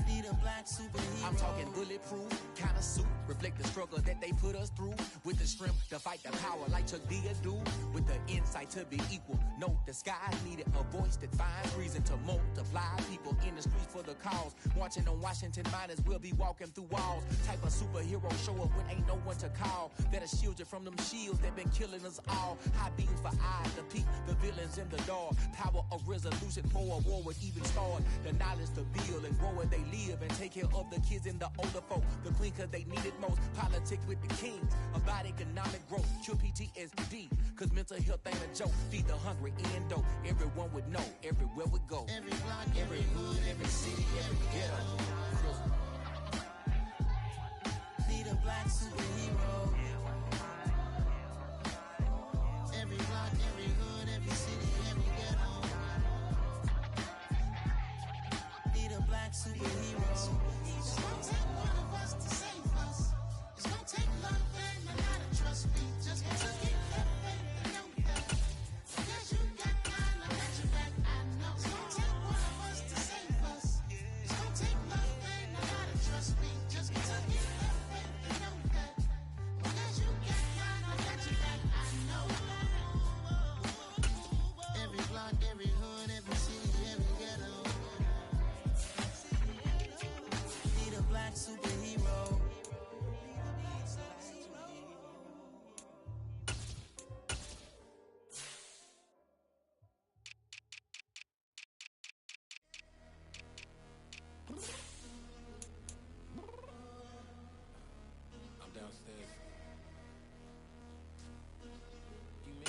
Need a black superhero. I'm talking bulletproof kind of suit, reflect the struggle that they put us through. With the strength to fight the power like Chuck D do. With the insight to be equal. Note the sky needed a voice that finds reason to multiply people in the streets for the cause. Marching on Washington miners will be walking through walls. Type of superhero show up when ain't no one to call. That'll shield you from them shields that been killing us all. High beams for eyes to peek the villains in the dark. Power of resolution for a war would even start. The knowledge to build and grow where they live and take care of the kids and the older folk. The clean cause they need it most. Politics with the kings. About economic growth. Cure PTSD. Cause mental health ain't a joke. Feed the hungry and dope. Everyone would know. Everywhere we go. Every block, every hood, every city, every ghetto. Need a black superhero. Every block, every hood, every city, every ghetto. Need a black superhero. It's gonna take one of us to save us. It's gonna take love and a lot of trust me. Just to keep that faith and know that. Because you got mine, I got your back, I know. It's gonna take one of us to save us. It's gonna take love and a lot of trust me. Just to keep that faith and know that. Because you got mine, I got your back, I know. Every block, every hood, every city, every ghetto. Need a black superhero. I'm downstairs. You mean?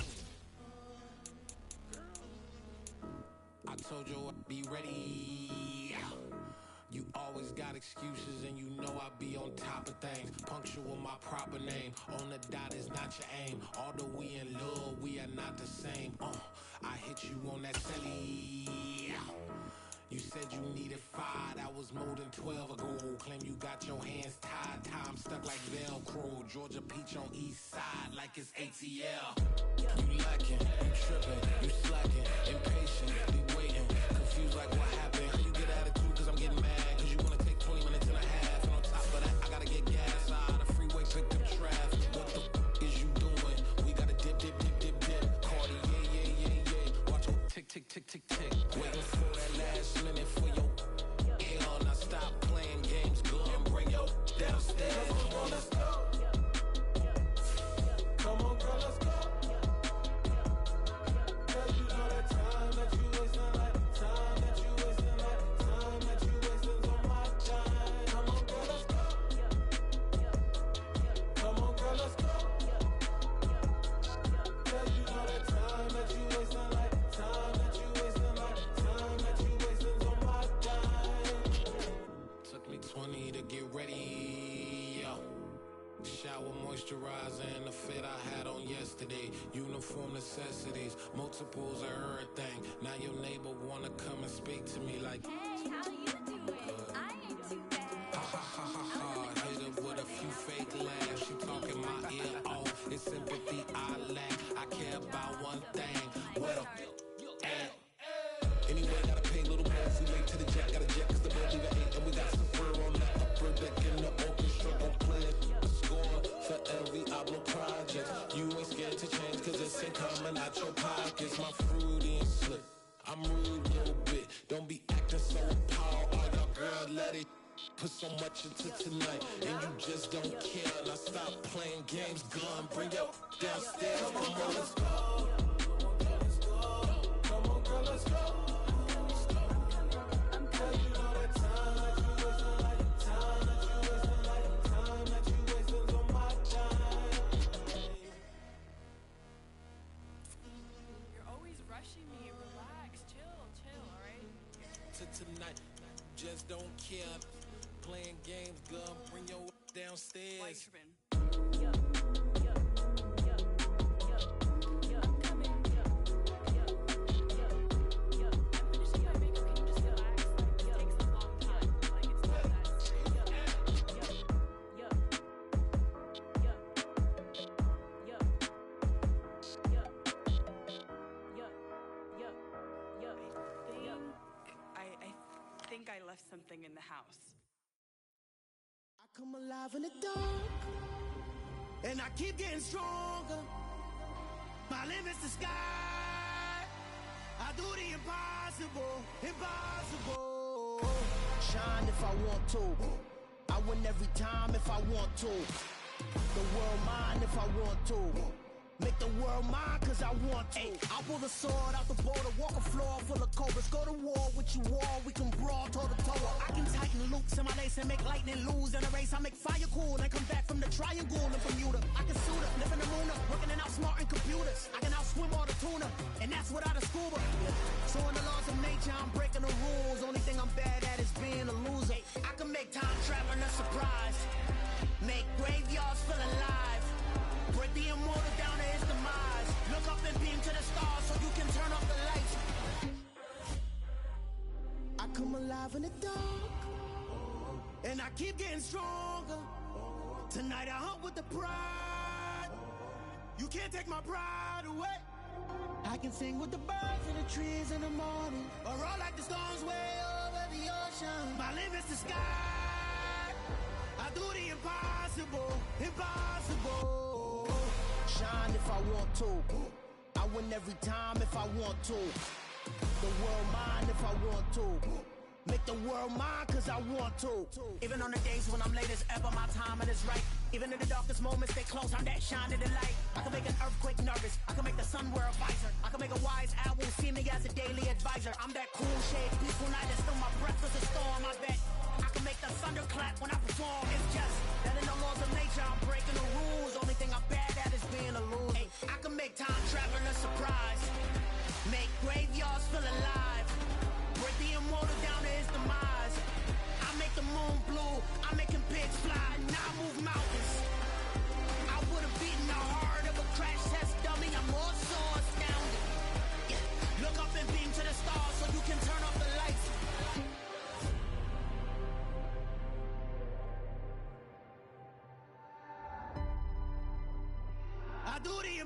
Girl, I told you I'd be ready. You always got excuses and you know I be on top of things. Punctual my proper name. On the dot is not your aim. Although we in love, we are not the same. I hit you on that celly. You said you needed 5, that was more than 12 ago. Claim you got your hands tied, time stuck like Velcro. Georgia Peach on east side like it's ATL. You lacking, you tripping, you slacking, impatient, be waiting, confused like what happened. How you get attitude cause I'm getting mad, cause you wanna take 20 minutes and a half. And on top of that, I gotta get gas out of the freeway, pick up traffic. What the is you doing? We gotta dip, dip, dip, dip, dip. Cardi, yeah. Watch your tick, tick, tick, tick, tick. Waiting for that last minute for your hell. Now stop playing games, go and bring your downstairs. Come on, girl, let's go. Come on, girl, let's go. Cause you know that time that you wasting, like time that you wasting, like time that you wasting on my time. Come on, girl, let's go. Come on, girl, let's go. Cause you know that time that you wasting, like time that you wasting, like time that you wasting on my time. Took me 20 to get ready, yo. Shower, moisturizer, and the fit I had on yesterday. Uniform necessities, multiples of everything. Now your neighbor wanna come and speak to me like, hey, how you doing? I ain't too bad. ha ha ha ha ha. Hit her with a few fake laughs. She talking my ear off. It's sympathy I lack. I care about one thing. Where the at? Anyway, gotta pay a little more if we late to the jet. Got a jet cause the boat leave at 8. And we got some fur on the upper deck in the orchestra. Gon' play a score for every Ablo project. You ain't scared to change cause this ain't coming out your pockets. My fruity and slick. I'm rude a little bit. Don't be acting so appalled. All y'all girl, let it put so much into tonight. And you just don't care. Now stop playing games, gun. Bring your downstairs. Come on, girl, let's go. Come on, girl, let's go. Cause you know that time that you wasting, like time that you wasting, like time that you wasting on my time. You're always rushing me. Relax, chill, alright? To tonight, just don't care. Playing games, gun. Bring your downstairs. Why you tripping? I think I left something in the house. I come alive in the dark, and I keep getting stronger. My limit's the sky. I do the impossible, impossible. Shine if I want to. I win every time if I want to. The world mine if I want to. Make the world mine cause I want to. I pull the sword out the border, walk a floor full of cobras. Go to war with you all, we can brawl toe to toe. I can tighten loops in my lace and make lightning lose in a race. I make fire cool and come back from the triangle in Bermuda. I can suit up, live in the moon up, working and outsmarting computers. I can outswim all the tuna, and that's without a scuba. So in the laws of nature, I'm breaking the rules. Only thing I'm bad at is being a loser. I can make time traveling a surprise. Make graveyards feel alive. Break the immortal down to his demise. Look up and beam to the stars so you can turn off the lights. I come alive in the dark, and I keep getting stronger. Tonight I hunt with the pride. You can't take my pride away. I can sing with the birds and the trees in the morning, or roll like the storms way over the ocean. My limit's the sky. I do the impossible, impossible. Shine if I want to. I win every time if I want to. The world mine if I want to. Make the world mine cause I want to. Even on the days when I'm late as ever, my timing is right. Even in the darkest moments, stay close, I'm that shine of the light. I can make an earthquake nervous, I can make the sun wear a visor. I can make a wise owl see me as a daily advisor. I'm that cool shade, peaceful night, and still my breath is a storm, I bet. I can make the thunder clap when I perform. It's just that in the laws of nature, I'm breaking the rules. Only thing I'm bad at is being a loser. I can make time traveling a surprise. Make graveyards feel alive. Break the immortal down to his demise. I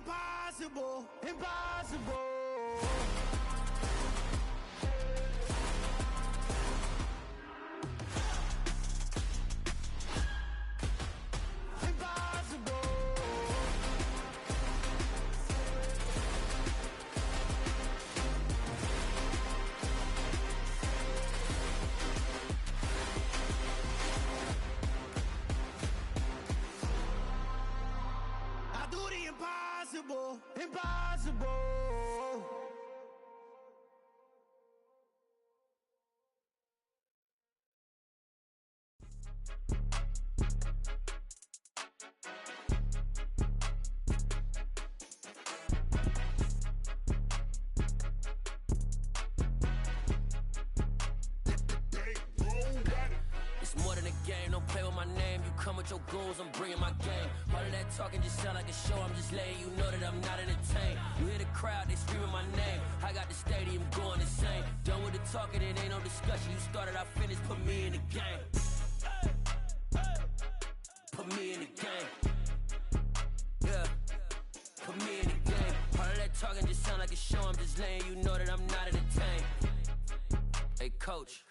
impossible, impossible. I do the impossible, impossible. It's more than a game, don't play with my name. You come with your goons, I'm bringing my game. All of that talking just sound like a show, I'm just letting you know that I'm not entertained. You hear the crowd, they screaming my name. I got the stadium going insane. Done with the talking, it ain't no discussion. You started, I finished, put me in the game. Put me in the game. Yeah, put me in the game. All of that talking just sound like a show, I'm just letting you know that I'm not entertained. Hey coach,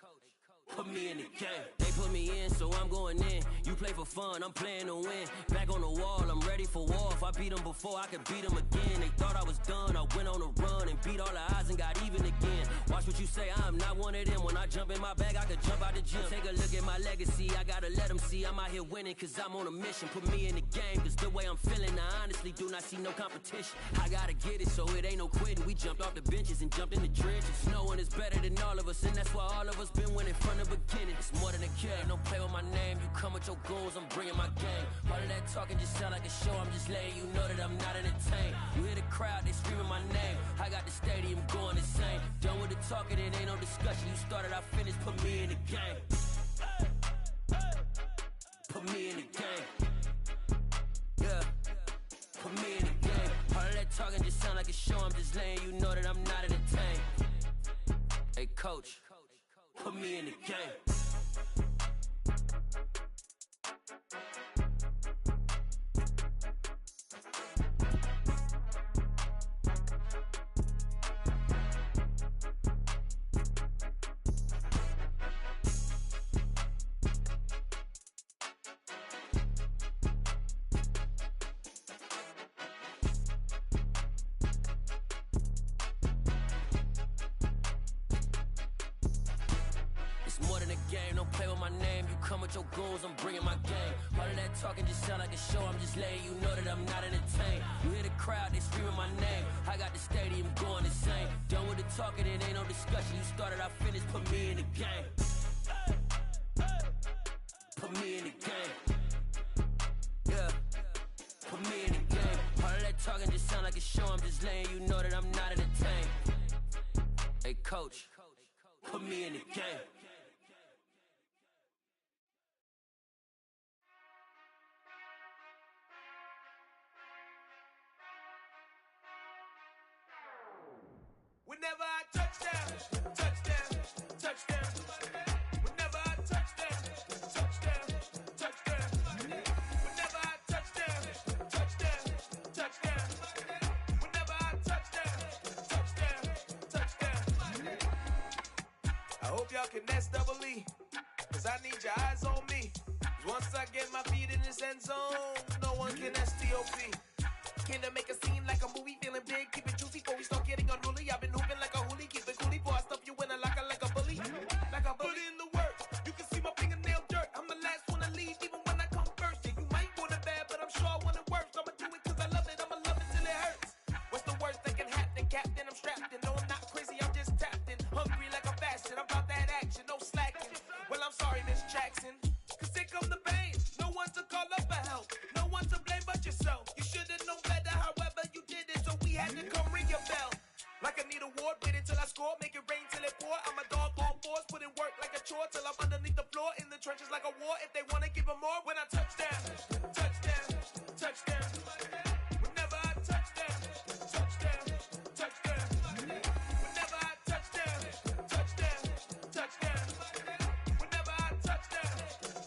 put me in the game. They put me in, so I'm going in. You play for fun, I'm playing to win. Back on the wall, I'm ready for war. If I beat them before, I could beat them again. They thought I was done, I went on a run and beat all the odds and got even again. Watch what you say, I'm not one of them. When I jump in my bag, I could jump out the gym. Take a look at my legacy, I gotta let them see I'm out here winning, cause I'm on a mission. Put me in the game, cause the way I'm feeling, I honestly do not see no competition. I gotta get it, so it ain't no quitting. We jumped off the benches and jumped in the trenches. No one is better than all of us, and that's why all of us been winning from the beginning. It's more than a game, don't play with my name. You come with your goons, I'm bringing my game. All of that talking just sound like a show, I'm just letting you know that I'm not entertained. You hear the crowd, they screaming my name. I got the stadium going insane. Done with the talking, it ain't no discussion. You started, I finished, put me in the game. Put me in the game. Yeah, put me in the game. All of that talking just sound like a show, I'm just letting you know that I'm not entertained. Hey coach, put me in the game. Your goons, I'm bringing my game. All of that talking just sound like a show, I'm just letting you know that I'm not entertained. You hear the crowd, they screaming my name. I got the stadium going insane. Done with the talking, it ain't no discussion. You started, I finished, put me in the game. Put me in the game. Yeah, put me in the game. All of that talking just sound like a show, I'm just letting you know that I'm not entertained. Hey coach, put me in the game. Whenever I touchdown, touchdown, touchdown. Whenever I touchdown, touchdown, touchdown. Whenever I touchdown, touchdown, touchdown. Whenever I touchdown, touchdown, touchdown. I hope y'all can nest double E, cause I need your eyes on me. Cause once I get my feet in this end zone, no one can STOP. Can I make a scene like a movie, feeling big, keep it juicy before we start getting unruly. I've been hooping like a hoolie, keep it coolie before I stuff you in a locker like a bully. Like a bully. Put in the work, you can see my fingernail dirt. I'm the last one to leave, even when I come first. Yeah, you might want it bad, but I'm sure I want it worse. I'ma do it cause I love it, I'ma love it till it hurts. What's the worst that can happen, Captain? I'm strapped in, no I'm not crazy, I'm just tapped in. Hungry like I'm fasting, I'm about that action, no slacking. Well, I'm sorry, Miss Jackson, cause here come the pain. No one to call up for help, no one to blame but yourself. You should've known better, however you did it, so we had to come ring your bell. Like I need a ward, wait until I score, make it rain till it pour. I'm a dog on fours, put in work like a chore till I'm underneath the floor, in the trenches like a war. If they wanna give them more, when I touch down, touchdown, touchdown. Whenever I touchdown, touchdown, touchdown. Whenever I touchdown, touchdown, touchdown. Whenever I touchdown,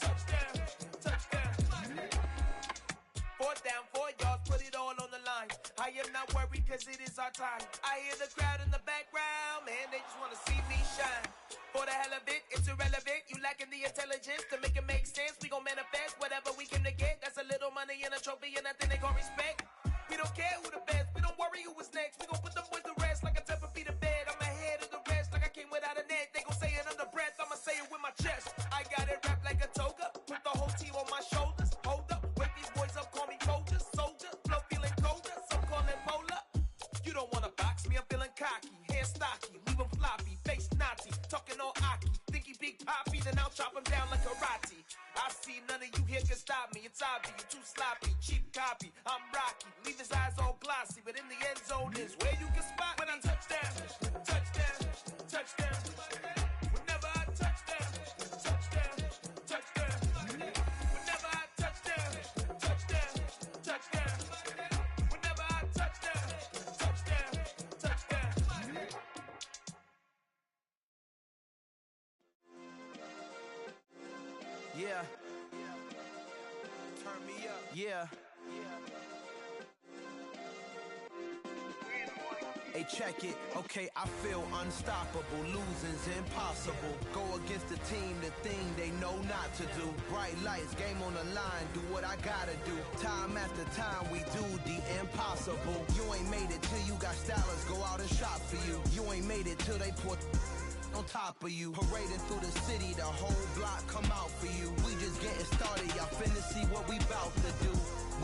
touchdown, touchdown. 4th down, 4 yards, put it all on the line. How am not worried cause it is our time. I hear the crowd in the background, man, they just wanna see me shine. For the hell of it, it's irrelevant. You lacking the intelligence to make it make sense. We gon' manifest whatever we came to get. That's a little money and a trophy and nothing they gon' respect. We don't care who the best, we don't worry who was next. We gon' put them boys to rest like a Tempur-Pedic bed. I'm ahead of the rest like I came without a net. They gon' say it under breath, I'ma say it with my chest. I got it wrapped like a toga, put the whole team on my shoulders. Hold up, wake these boys up, call me Folger, soldier. Flow feeling colder, some call it polar. You don't wanna box me, I'm feeling cocky. Hair stocky, leave him floppy, face naughty. Talking all aki, think he big poppy, then I'll chop him down like karate. I see none of you here can stop me. It's obvious, you too sloppy, cheap copy. I'm Rocky, leave his eyes all glossy, but in the end zone is where you can spot when I touchdown, touchdown, touchdown. Whenever I touchdown, touchdown, touchdown. Whenever I touchdown, touchdown, touchdown. Whenever I touchdown, touchdown, touchdown. Yeah. Turn me up. Yeah. Hey, check it. Okay, I feel unstoppable. Losing's impossible. Go against the team, the thing they know not to do. Bright lights, game on the line, do what I gotta do. Time after time, we do the impossible. You ain't made it till you got stylists go out and shop for you. You ain't made it till they put on top of you. Parading through the city, the whole block come out for you. We just getting started, y'all finna see what we bout to do.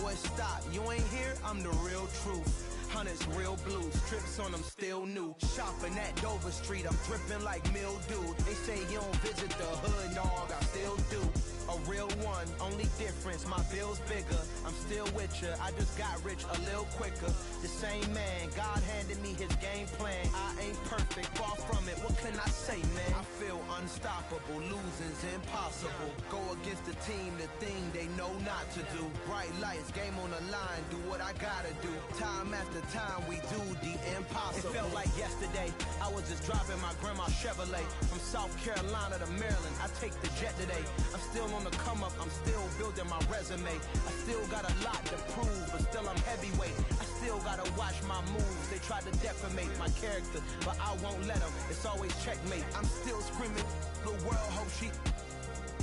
Boy, stop, you ain't here, I'm the real truth. Hundreds real blue, strips on them still new. Shopping at Dover Street, I'm dripping like mildew. They say you don't visit the hood, dog, I still do. A real one, only difference, my bill's bigger. I'm still with ya, I just got rich a little quicker. The same man, God handed me his game plan. I ain't perfect, far from it, what can I say, man? I feel unstoppable, losing's impossible. Go against the team, the thing they know not to do. Bright lights, game on the line, do what I gotta do. Time after time, we do the impossible. It felt like yesterday, I was just driving my grandma's Chevrolet. From South Carolina to Maryland, I take the jet today. I'm still on the come up, I'm still building my resume. I still got a lot to prove, but still I'm heavyweight. I still gotta watch my moves. They try to defamate my character, but I won't let them. It's always checkmate. I'm still screaming, the world hope she.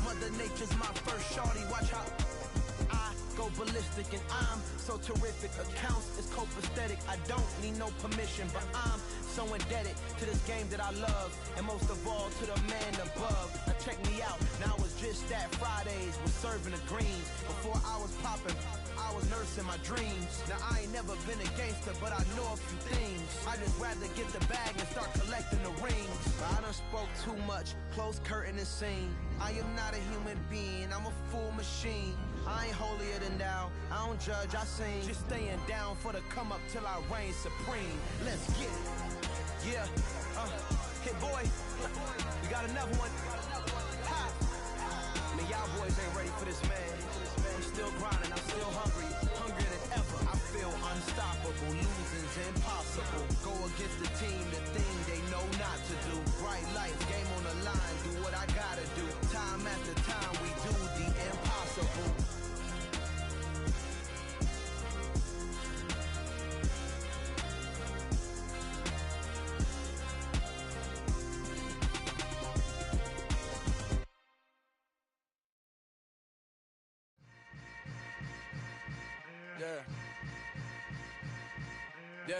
Mother Nature's my first shorty, watch how I go ballistic and I'm so terrific. Accounts is copacetic, I don't need no permission, but I'm so indebted to this game that I love, and most of all to the man above. Now check me out, now it's just that Fridays was serving the greens. Before I was popping, I was nursing my dreams. Now I ain't never been a gangster, but I know a few things. I just rather get the bag and start collecting the rings. But I done spoke too much, close curtain and scene. I am not a human being, I'm a full machine. I ain't holier than thou, I don't judge, I sing. Just staying down for the come up till I reign supreme. Let's get it. Yeah, hit boy, we got another one. Ha! Man, y'all boys ain't ready for this, man. I'm still grinding, I'm still hungry, hungrier than ever. I feel unstoppable, losing's impossible. Go against the team, the thing they know not to do. Bright lights, game on the line, do what I gotta do. Time after time, we do the impossible. Yeah. Yeah.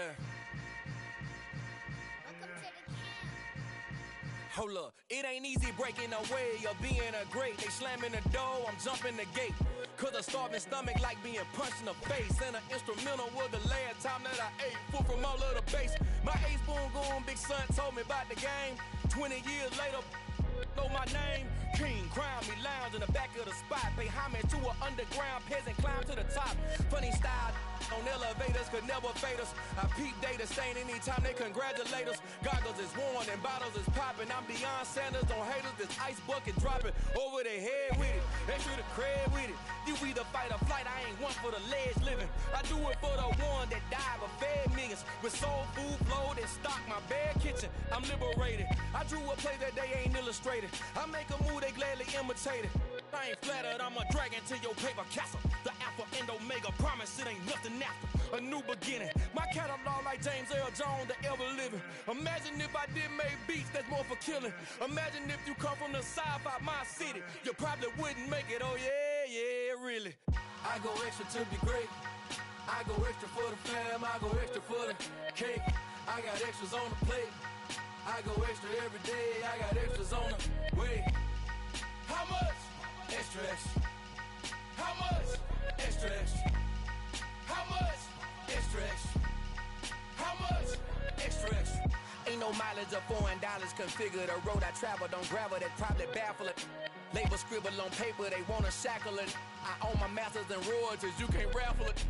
Hold up, it ain't easy breaking away or being a great. They slamming the door, I'm jumping the gate. Cause a starving stomach like being punched in the face. And an instrumental was the last time that I ate. Food from all of the bass. My ace boom goon, big son told me about the game. 20 years later, know my name. King, crown me, lounge in the back of the spot. Pay homage to an underground peasant, climb to the top. Funny style on elevators could never fade us. I peep data stain anytime they congratulate us. Goggles is worn and bottles is popping. I'm Deion Sanders on haters, this ice bucket dropping over their head with it. They should have cred with it. You either fight or flight, I ain't one for the ledge living. I do it for the one that died but fed millions. With soul food flowed and stocked my bare kitchen. I'm liberated. I drew a play that they ain't illustrated. I make a move, they gladly imitate it. I ain't flattered, I'm a dragon to your paper castle. The Alpha and Omega, promise it ain't nothing after. A new beginning. My catalog like James Earl Jones, the ever living. Imagine if I did make beats that's more for killing. Imagine if you come from the sci-fi, my city. You probably wouldn't make it, oh yeah, really. I go extra to be great. I go extra for the fam, I go extra for the cake. I got extras on the plate. I go extra every day, I got extras on the way. How much? Extra, extra. How much? Extra, extra. How much? Extra, extra. How much? Extra, extra. Ain't no mileage of $4 configure the road I travel. Don't gravel, that probably baffle it. Label scribble on paper, they wanna shackle it. I own my masters and royalties, you can't raffle it.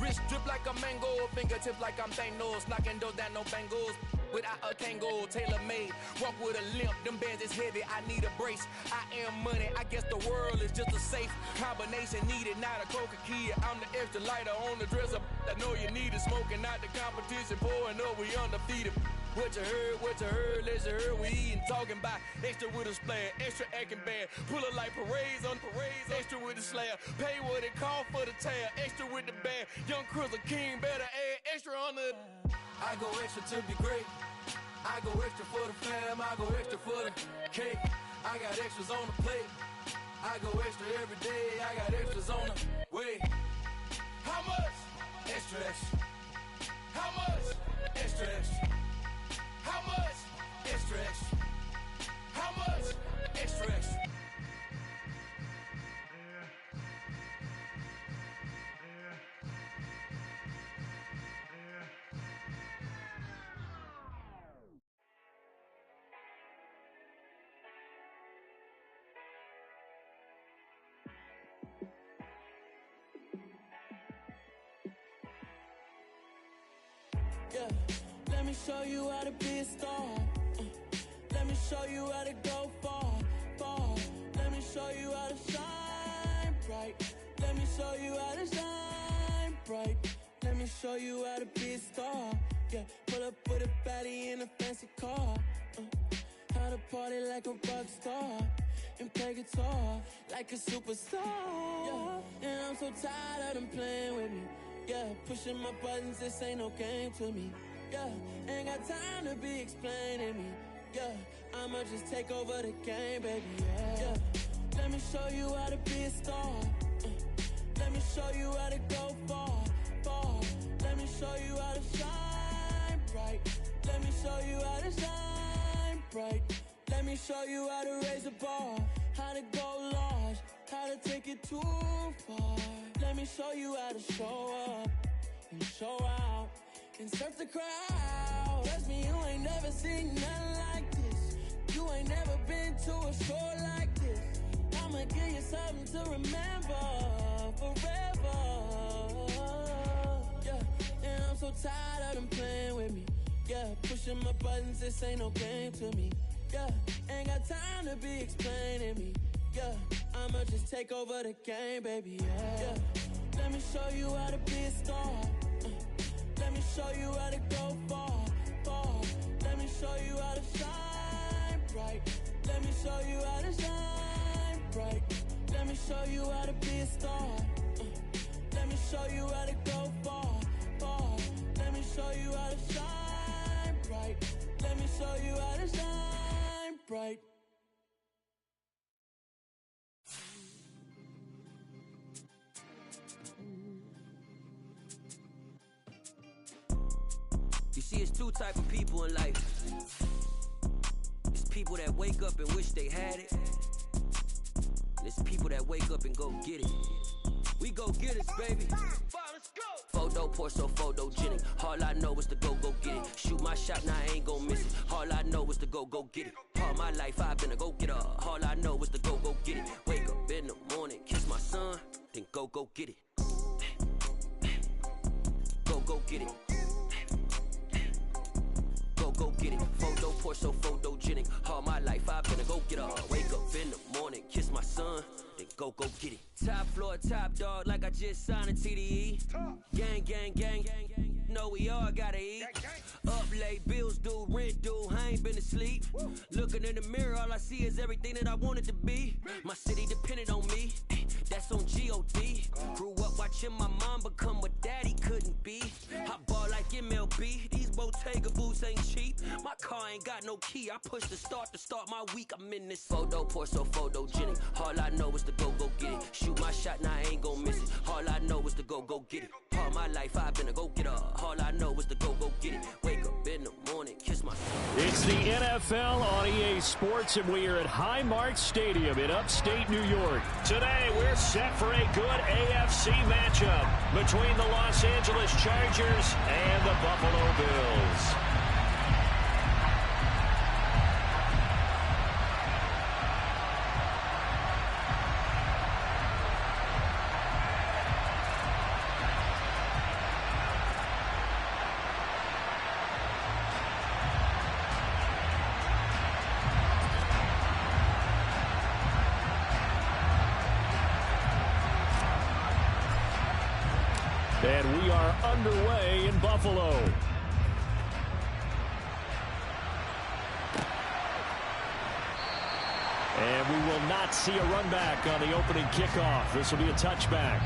Wrist drip like a mango, fingertips like I'm Thanos. Knocking doors down, no bangles. Without a Kango, tailor-made. Walk with a limp, them bands is heavy, I need a brace. I am money, I guess the world is just a safe combination needed, not a coca key. I'm the extra lighter on the dresser. I know you need it, smoking out the competition, pouring up, we undefeated. What you heard, let's heard, we eatin', talking about extra with a splash, extra acting bad, pull it like parades on parades, extra with the slab, pay what it cost for the tab, extra with the bag, young Cruiser King, better add extra on the... I go extra to be great. I go extra for the fam, I go extra for the cake. I got extras on the plate. I go extra every day, I got extras on the way. How much? Extra, extra. How much? Extra, extra. How much? Extra, extra. How much? Extra, extra. Yeah, let me show you how to be a star. Let me show you how to go far, far. Let me show you how to shine bright. Let me show you how to shine bright. Let me show you how to be a star. Yeah, pull up with a baddie in a fancy car. How to party like a rock star and play guitar like a superstar. Yeah, and I'm so tired of them playing with me. Yeah, pushing my buttons, this ain't no game to me. Yeah, ain't got time to be explaining me. Yeah, I'ma just take over the game, baby. Yeah, let me show you how to be a star. Let me show you how to go far, far. Let me show you how to shine bright. Let me show you how to shine bright. Let me show you how to raise the bar, how to go large, how to take it too far. Let me show you how to show up and show out and surf the crowd. Trust me, you ain't never seen nothing like this. You ain't never been to a show like this. I'ma give you something to remember forever. Yeah, and I'm so tired of them playing with me. Yeah, pushing my buttons, this ain't no game to me. Yeah, ain't got time to be explaining me. Yeah, I'ma just take over the game, baby. Yeah, let me show you how to be a star. Let me show you how to go far, far. Let me show you how to shine bright. Let me show you how to shine bright. Let me show you how to be a star. Let me show you how to go far, far. Let me show you how to shine bright. Let me show you how to shine bright. You see, it's two type of people in life. It's people that wake up and wish they had it. And it's people that wake up and go get it. We go get it, baby. Photo poor, so photogenic. All I know is to go get it. Shoot my shot, now I ain't gon' miss it. All I know is to go get it. All my life I've been a go-getter. All I know is to go get it. Wake up in the morning, kiss my son, then go get it. Go get it. Go get it. Photo poor, so photogenic. All my life I've been a go-getter. Wake up in the morning, kiss my son, then go get it. Top floor, top dog, like I just signed a TDE. Gang. Know we all gotta eat. Up late, bills due, rent due, I ain't been asleep. Looking in the mirror, all I see is everything that I wanted to be. My city depended on me, that's on G.O.D. Grew up Bottega boots ain't cheap. My car ain't got no key. I push the start to start my week. I'm in this photo, pour so photogenic. All I know is to go get it. Shoot my shot, now I ain't gon' miss it. All I know is to go get it. All my life I've been a go-getter. All I know is to go get it. Wake up in the morning, kiss my... It's the NFL on EA Sports, and we are at Highmark Stadium in upstate New York. Today, we're set for a good AFC matchup between the Los Angeles Chargers and the Buffalo Bills. And we are underway in Buffalo. And we will not see a run back on the opening kickoff. This will be a touchback.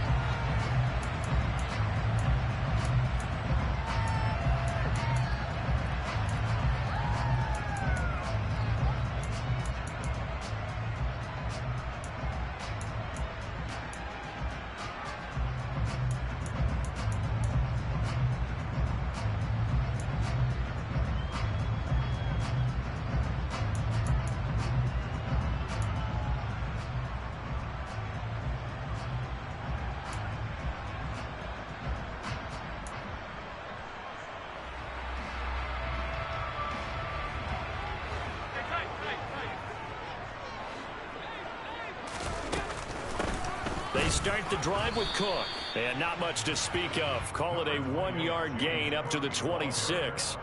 They start the drive with Cook. And not much to speak of. Call it a 1-yard gain up to the 26.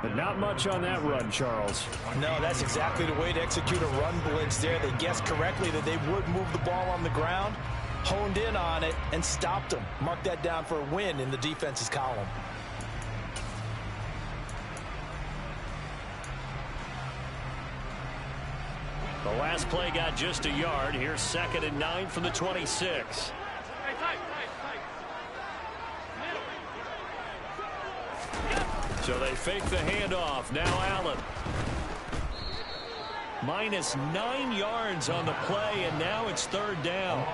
But not much on that run, Charles. No, that's exactly the way to execute a run blitz there. They guessed correctly that they would move the ball on the ground, honed in on it, and stopped them. Mark that down for a win in the defense's column. The last play got just a yard. Here's 2nd and 9 from the 26. So they fake the handoff. Now Allen. Minus 9 yards on the play, and now it's 3rd down.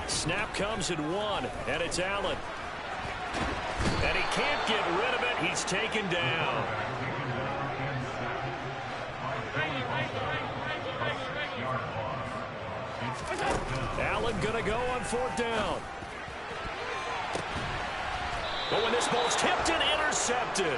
Snap comes at 1, and it's Allen. And he can't get rid of it. He's taken down. Allen gonna go on 4th down. But when this ball's tipped and intercepted.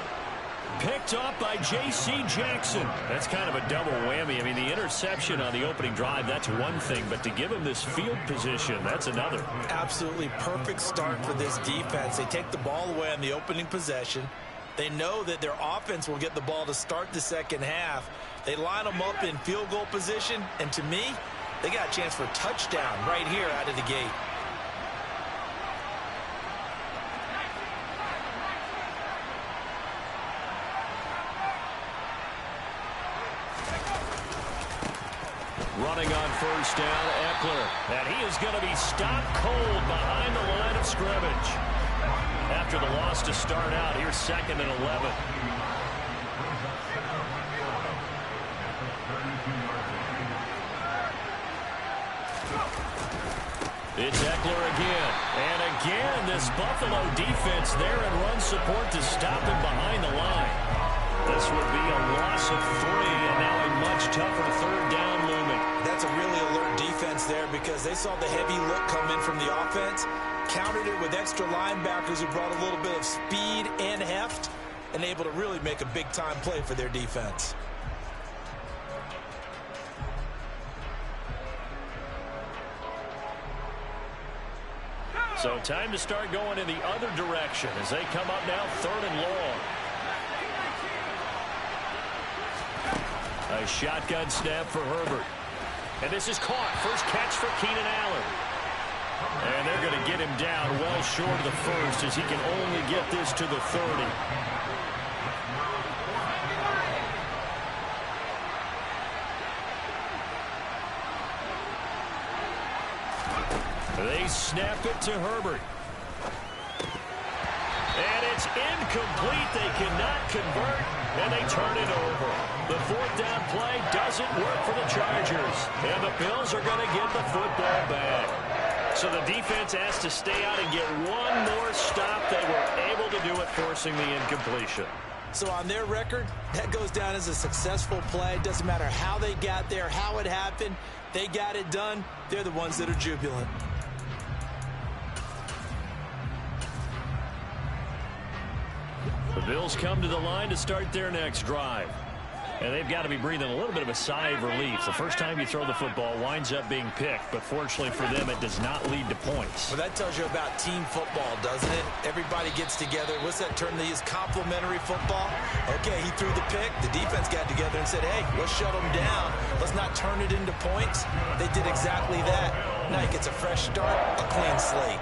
Picked up by J.C. Jackson. That's kind of a double whammy. I mean, the interception on the opening drive, that's one thing. But to give him this field position, that's another. Absolutely perfect start for this defense. They take the ball away on the opening possession. They know that their offense will get the ball to start the second half. They line them up in field goal position. And to me, they got a chance for a touchdown right here out of the gate. Running on 1st down, Eckler. And he is going to be stopped cold behind the line of scrimmage. After the loss to start out, here's 2nd and 11. It's Eckler again. And again, this Buffalo defense there in run support to stop him behind the line. This would be a loss of 3, and now a much tougher 3rd down looming. That's a really alert defense there because they saw the heavy look come in from the offense, countered it with extra linebackers who brought a little bit of speed and heft, and able to really make a big-time play for their defense. So time to start going in the other direction as they come up now 3rd and long. A shotgun snap for Herbert. And this is caught. First catch for Keenan Allen. And they're going to get him down well short of the first as he can only get this to the 30. They snap it to Herbert. And it's incomplete. They cannot convert, and they turn it over. The 4th down play doesn't work for the Chargers, and the Bills are going to get the football back. So the defense has to stay out and get one more stop. They were able to do it, forcing the incompletion. So on their record, that goes down as a successful play. It doesn't matter how they got there, how it happened. They got it done. They're the ones that are jubilant. The Bills come to the line to start their next drive. And they've got to be breathing a little bit of a sigh of relief. The first time you throw the football winds up being picked, but fortunately for them, it does not lead to points. Well, that tells you about team football, doesn't it? Everybody gets together. What's that term they use? Complementary football? Okay, he threw the pick. The defense got together and said, hey, let's shut them down. Let's not turn it into points. They did exactly that. Now he gets a fresh start, a clean slate.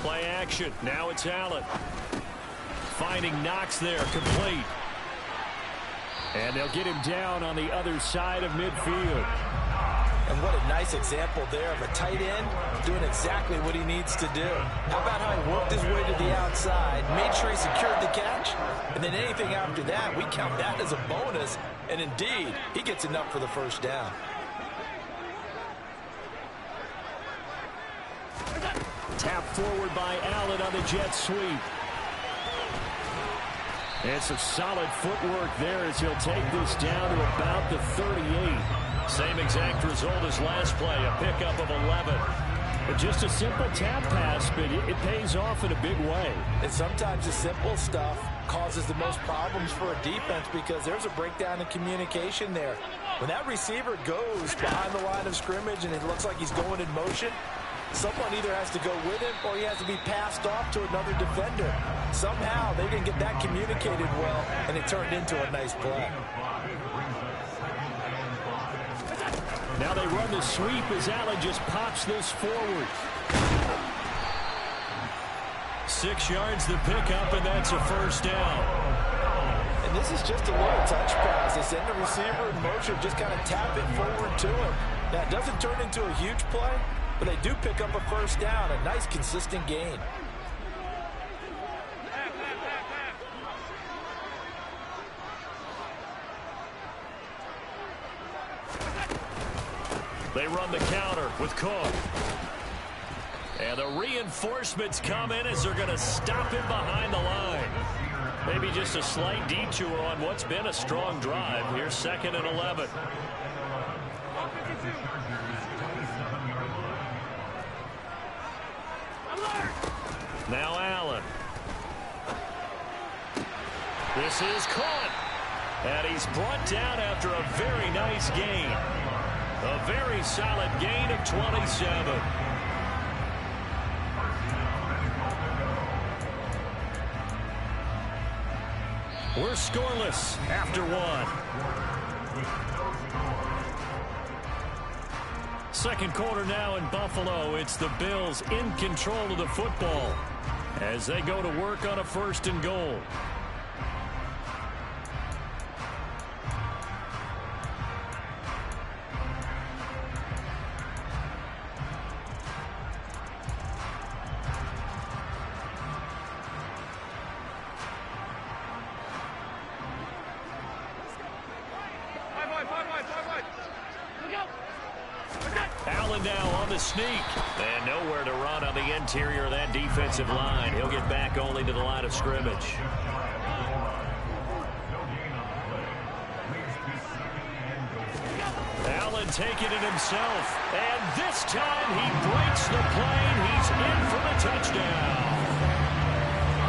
Play action. Now it's Allen. Finding Knox there, complete. And they'll get him down on the other side of midfield. And what a nice example there of a tight end doing exactly what he needs to do. How about how he worked his way to the outside, made sure he secured the catch, and then anything after that, we count that as a bonus. And indeed, he gets enough for the first down. Tap forward by Allen on the jet sweep. And some solid footwork there as he'll take this down to about the 38. Same exact result as last play, a pickup of 11. But just a simple tap pass, but it pays off in a big way. And sometimes the simple stuff causes the most problems for a defense because there's a breakdown in communication there. When that receiver goes behind the line of scrimmage and it looks like he's going in motion, someone either has to go with him or he has to be passed off to another defender. Somehow they didn't get that communicated well, and it turned into a nice play. Now they run the sweep as Allen just pops this forward. 6 yards the pickup, and that's a first down. And this is just a little touch pass. They send the receiver in motion, just kind of tap it forward to him. Now, it doesn't turn into a huge play, but they do pick up a first down, a nice consistent gain. They run the counter with Cook. And the reinforcements come in as they're going to stop him behind the line. Maybe just a slight detour on what's been a strong drive. Here's 2nd and 11. Now Allen. This is caught. And he's brought down after a very nice gain. A very solid gain of 27. We're scoreless after 1. Second quarter now in Buffalo. It's the Bills in control of the football as they go to work on a 1st and goal. Allen now on the sneak. And nowhere to run on the interior of that defensive line. He'll get back only to the line of scrimmage. Allen and taking it himself. And this time he breaks the plane. He's in for the touchdown.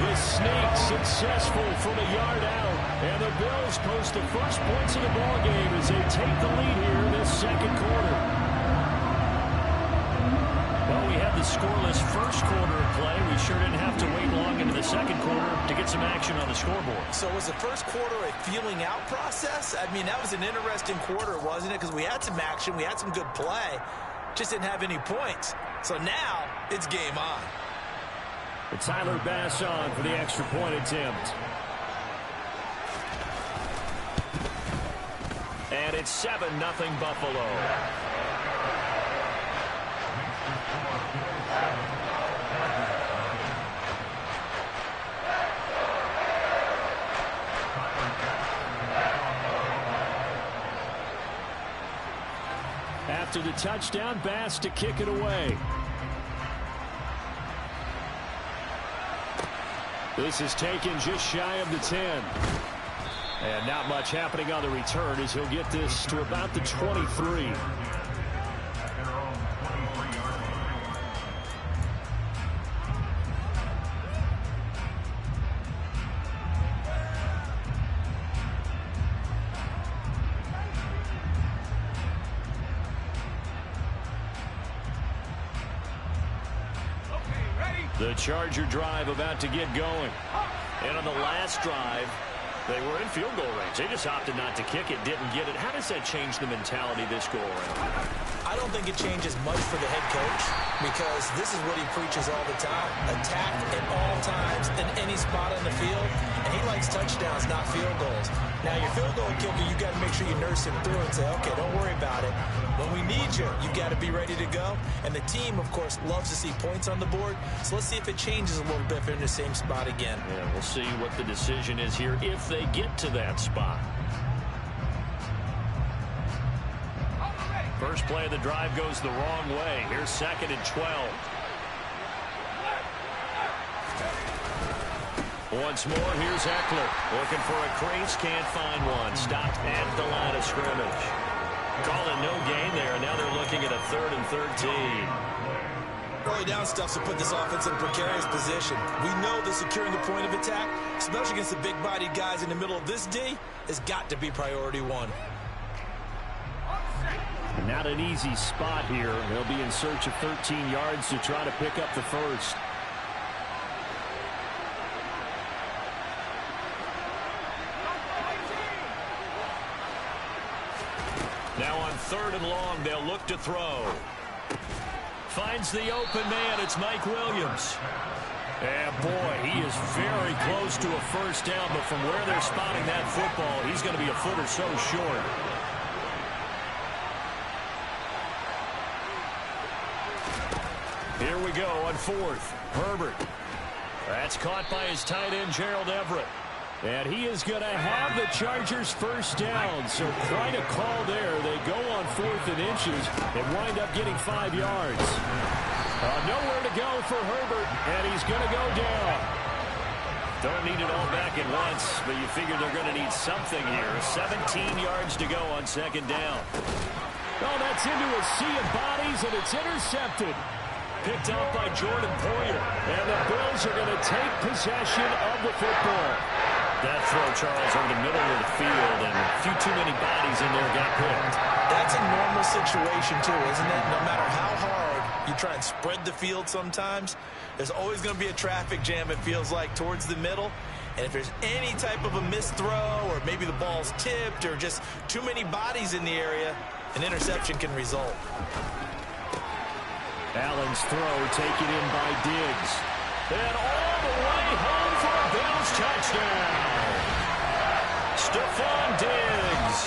This sneak successful from a yard out. And the Bills post the first points of the ball game as they take the lead here in this second quarter. Well, we had the scoreless first quarter of play. We sure didn't have to wait long into the second quarter to get some action on the scoreboard. So was the first quarter a feeling out process? I mean, that was an interesting quarter, wasn't it? Because we had some action, we had some good play, just didn't have any points. So now it's game on. It's Tyler Bass on for the extra point attempt. And it's 7-0 Buffalo. After the touchdown, Bass to kick it away. This is taken just shy of the 10. And not much happening on the return as he'll get this to about the 23. The Charger drive about to get going. And on the last drive, they were in field goal range. They just opted not to kick it, didn't get it. How does that change the mentality this go around? I don't think it changes much for the head coach because this is what he preaches all the time. Attack at all times in any spot on the field. And he likes touchdowns, not field goals. Now, your field goal kicker, you got to make sure you nurse him through and say, okay, don't worry about it. When we need you, you got to be ready to go. And the team, of course, loves to see points on the board. So let's see if it changes a little bit if they're in the same spot again. Yeah, we'll see what the decision is here if they get to that spot. First play of the drive goes the wrong way. Here's 2nd and 12. Once more, here's Eckler. Looking for a crease, can't find one. Stopped at the line of scrimmage. Calling no gain there, and now they're looking at a 3rd and 13. Early down stuff to put this offense in a precarious position. We know that securing the point of attack, especially against the big-bodied guys in the middle of this D, has got to be priority one. Not an easy spot here. They'll be in search of 13 yards to try to pick up the first. Now on 3rd and long, they'll look to throw. Finds the open man. It's Mike Williams. And boy, he is very close to a first down, but from where they're spotting that football, he's going to be a foot or so short. Here we go on 4th. Herbert. That's caught by his tight end, Gerald Everett. And he is going to have the Chargers first down. So quite a call there. They go on 4th and inches and wind up getting 5 yards. Nowhere to go for Herbert, and he's going to go down. Don't need it all back at once, but you figure they're going to need something here. 17 yards to go on 2nd down. Oh, that's into a sea of bodies, and it's intercepted. Picked up by Jordan Poyer. And the Bills are going to take possession of the football. That throw, Charles, over the middle of the field, and a few too many bodies in there got picked. That's a normal situation, too, isn't it? No matter how hard you try and spread the field sometimes, there's always going to be a traffic jam, it feels like, towards the middle. And if there's any type of a missed throw, or maybe the ball's tipped, or just too many bodies in the area, an interception can result. Allen's throw taken in by Diggs. And all the way home for a Bills touchdown. Stephon Diggs,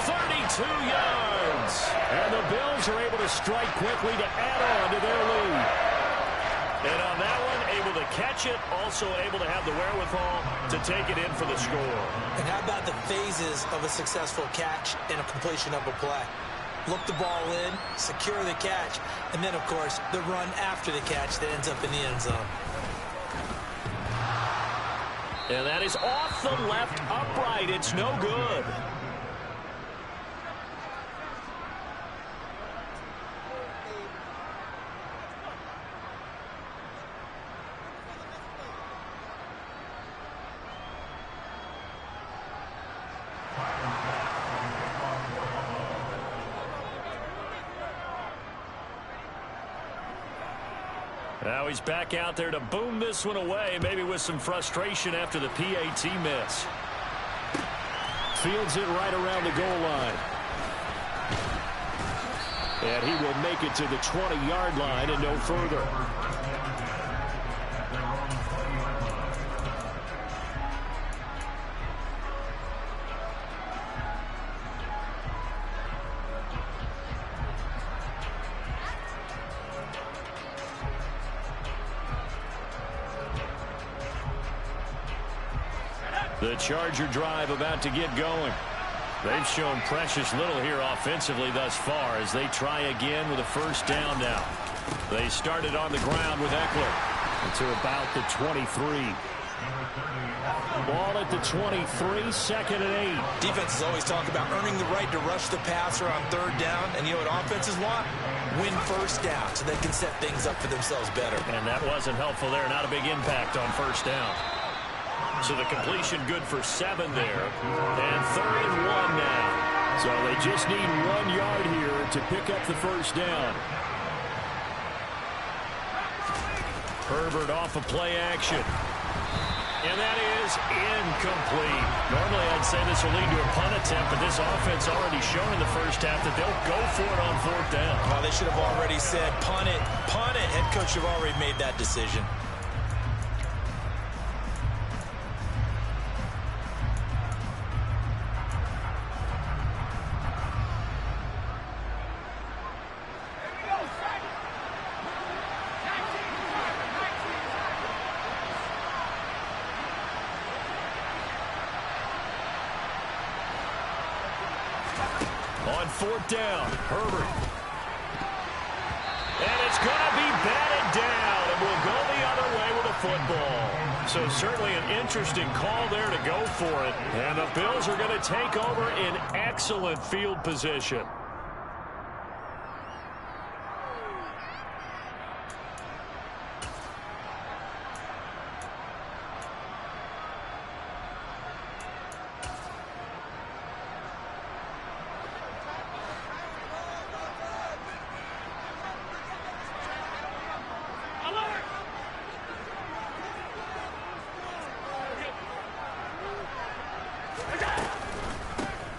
32 yards. And the Bills are able to strike quickly to add on to their lead. And on that one, able to catch it, also able to have the wherewithal to take it in for the score. And how about the phases of a successful catch and a completion of a play? Look the ball in, secure the catch, and then, of course, the run after the catch that ends up in the end zone. And that is off the left upright. It's no good. Now he's back out there to boom this one away, maybe with some frustration after the PAT miss. Fields it right around the goal line. And he will make it to the 20-yard line and no further. The Charger drive about to get going. They've shown precious little here offensively thus far as they try again with a first down now. They started on the ground with Eckler to about the 23. Ball at the 23, second and 8. Defenses always talk about earning the right to rush the passer on third down. And you know what offenses want? Win first down so they can set things up for themselves better. And that wasn't helpful there. Not a big impact on first down. So the completion good for 7 there. And 3rd and 1 now. So they just need 1 yard here to pick up the first down. Herbert off of play action. And that is incomplete. Normally I'd say this will lead to a punt attempt, but this offense already shown in the first half that they'll go for it on 4th down. Well, they should have already said punt it, punt it. Head coach should have already made that decision. On 4th down, Herbert. And it's going to be batted down, and we'll go the other way with a football. So certainly an interesting call there to go for it. And the Bills are going to take over in excellent field position.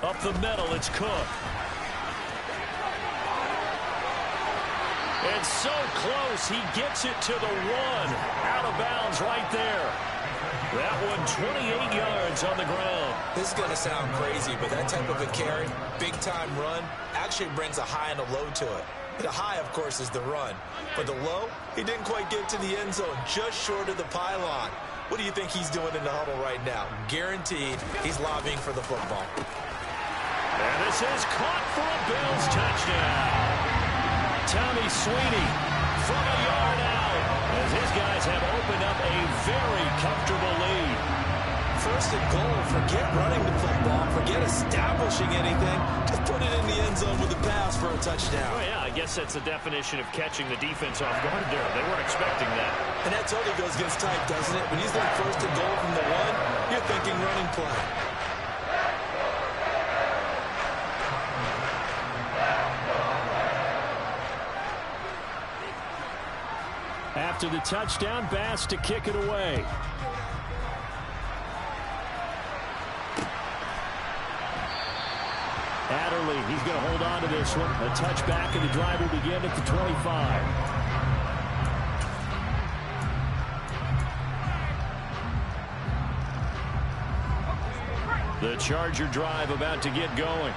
Up the middle, it's Cook. And so close, he gets it to the 1. Out of bounds right there. That one 28 yards on the ground. This is going to sound crazy, but that type of a carry, big-time run, actually brings a high and a low to it. The high, of course, is the run. But the low, he didn't quite get to the end zone, just short of the pylon. What do you think he's doing in the huddle right now? Guaranteed he's lobbying for the football. And this is caught for a Bills touchdown. Tommy Sweeney from a yard out as his guys have opened up a very comfortable lead. 1st and goal. Forget running the football. Forget establishing anything. Just put it in the end zone with a pass for a touchdown. Oh, yeah, I guess that's the definition of catching the defense off guard there. They weren't expecting that. And that totally goes against type, doesn't it? When he's like 1st and goal from the 1, you're thinking running play. After the touchdown, Bass to kick it away. Adderley, he's going to hold on to this one. A touchback, and the drive will begin at the 25. The Charger drive about to get going.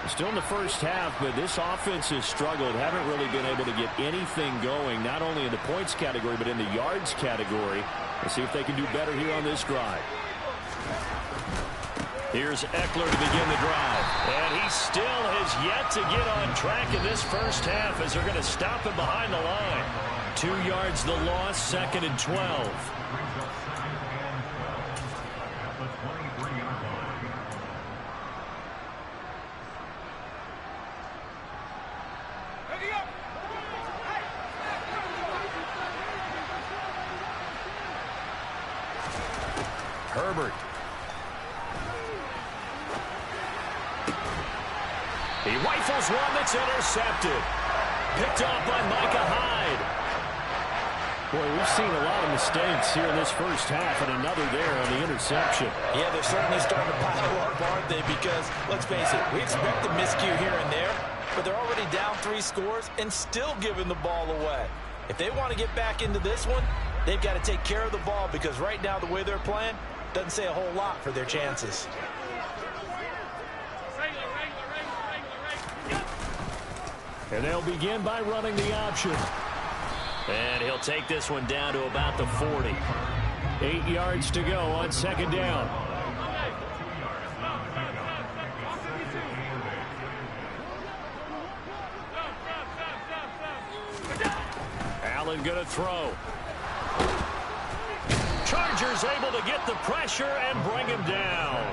Still in the first half, but this offense has struggled. Haven't really been able to get anything going, not only in the points category, but in the yards category. Let's see if they can do better here on this drive. Here's Eckler to begin the drive. And he still has yet to get on track in this first half as they're going to stop him behind the line. 2 yards the loss, 2nd and 12. Herbert. He rifles one that's intercepted. Picked off by Micah Hyde. Boy, we've seen a lot of mistakes here in this first half, and another there on the interception. Yeah, they're certainly starting to pile up, aren't they? Because, let's face it, we expect a miscue here and there, but they're already down 3 scores and still giving the ball away. If they want to get back into this one, they've got to take care of the ball, because right now the way they're playing doesn't say a whole lot for their chances. And they'll begin by running the option. And he'll take this one down to about the 40. 8 yards to go on second down. Allen going to throw. Chargers able to get the pressure and bring him down.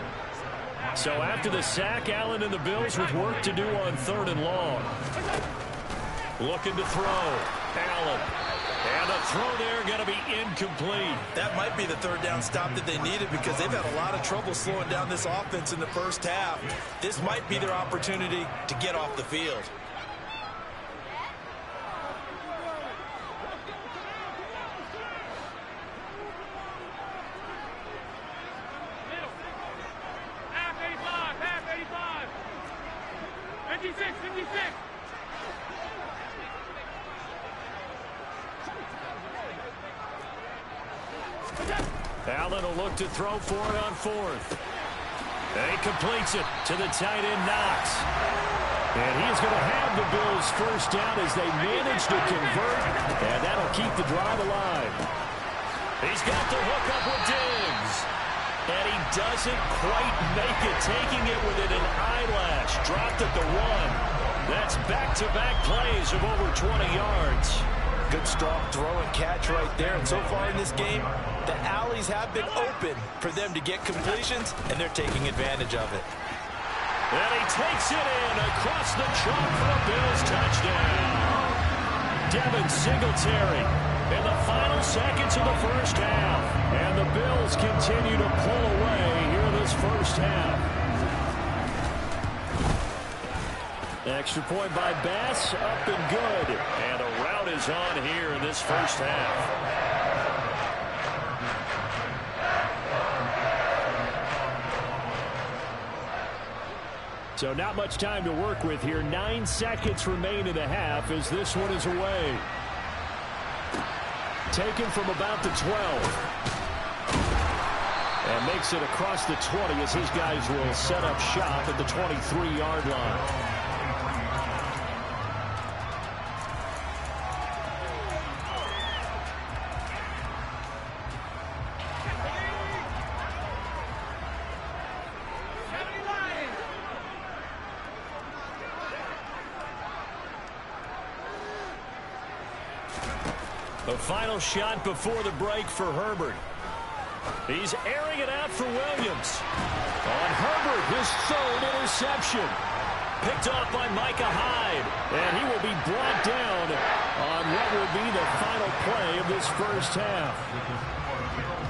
So after the sack, Allen and the Bills with work to do on 3rd and long. Looking to throw. Allen. And the throw there going to be incomplete. That might be the 3rd down stop that they needed, because they've had a lot of trouble slowing down this offense in the first half. This might be their opportunity to get off the field. Half 85. 56. Allen will look to throw for it on 4th. And he completes it to the tight end, Knox. And he's going to have the Bills first down as they manage to convert, and that'll keep the drive alive. He's got the hook up with Diggs. And he doesn't quite make it, taking it within an eyelash. Dropped at the 1. That's back-to-back plays of over 20 yards. Good strong throw and catch right there. And so far in this game, the alleys have been open for them to get completions, and they're taking advantage of it. And he takes it in across the chalk for a Bills touchdown. Devin Singletary in the final seconds of the first half. And the Bills continue to pull away here in this first half. Extra point by Bass, up and good. And a rout is on here in this first half. So not much time to work with here. 9 seconds remain in the half as this one is away. Taken from about the 12. And makes it across the 20 as his guys will set up shop at the 23-yard line. The final shot before the break for Herbert. He's airing it out for Williams. On Herbert, his 3rd interception. Picked off by Micah Hyde. And he will be brought down on what will be the final play of this first half.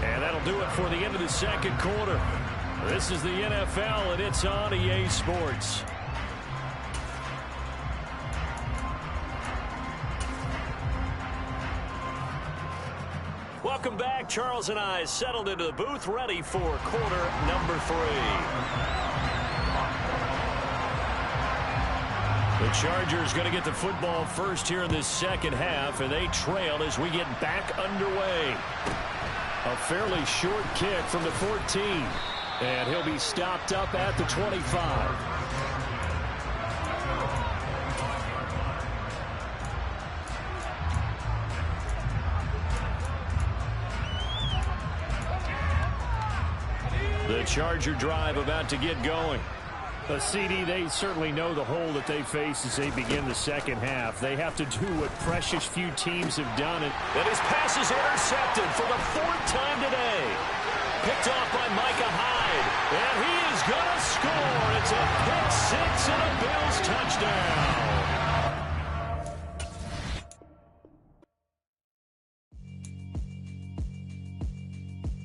And that'll do it for the end of the second quarter. This is the NFL, and it's on EA Sports. Welcome back. Charles and I settled into the booth, ready for quarter number 3. The Chargers going to get the football first here in this second half, and they trail as we get back underway. A fairly short kick from the 14, and he'll be stopped up at the 25. The Charger drive about to get going. A CD, they certainly know the hole that they face as they begin the second half. They have to do what precious few teams have done. And his pass is intercepted for the 4th time today. Picked off by Micah Hyde. And he is going to score. It's a pick 6 and a Bills touchdown.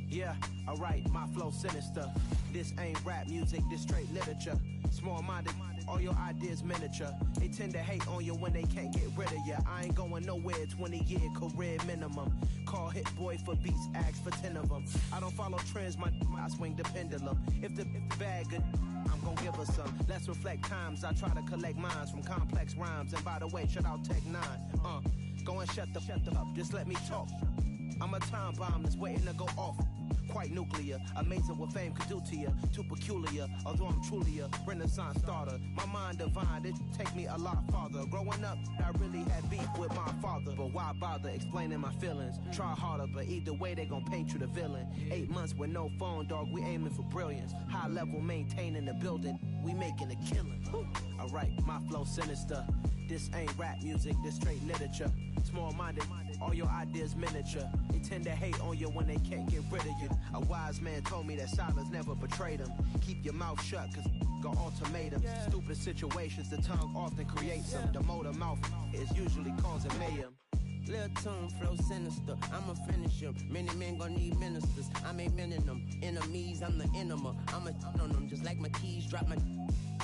Yeah, all right, my flow sinister. This ain't rap music, this straight literature. Small-minded, all your ideas miniature. They tend to hate on you when they can't get rid of you. I ain't going nowhere, 20-year career minimum. Call Hit Boy for beats, ask for 10 of them. I don't follow trends, I swing the pendulum. If the bag good, I'm gon' give her some. Let's reflect times, I try to collect minds from complex rhymes. And by the way, shout out Tech 9. Go and shut the up, just let me talk. I'm a time bomb that's waiting to go off. Quite nuclear, amazing what fame could do to you. Too peculiar, although I'm truly a renaissance starter. My mind divine, it take me a lot farther. Growing up, I really had beef with my father. But why bother explaining my feelings? Try harder, but either way they gon' paint you the villain. 8 months with no phone, dog, we aiming for brilliance. High level maintaining the building, we making a killing. Alright, my flow sinister. This ain't rap music, this straight literature. Small-minded, all your ideas miniature. They tend to hate on you when they can't get rid of you. A wise man told me that silence never betrayed him. Keep your mouth shut, cause got ultimatums. Stupid situations, the tongue often creates them. The motor mouth is usually causing mayhem. Lil' tune flow sinister, I'ma finish him. Many men gon' need ministers, I'm a men in them. Enemies, I'm the enema. I'ma on them just like my keys, drop my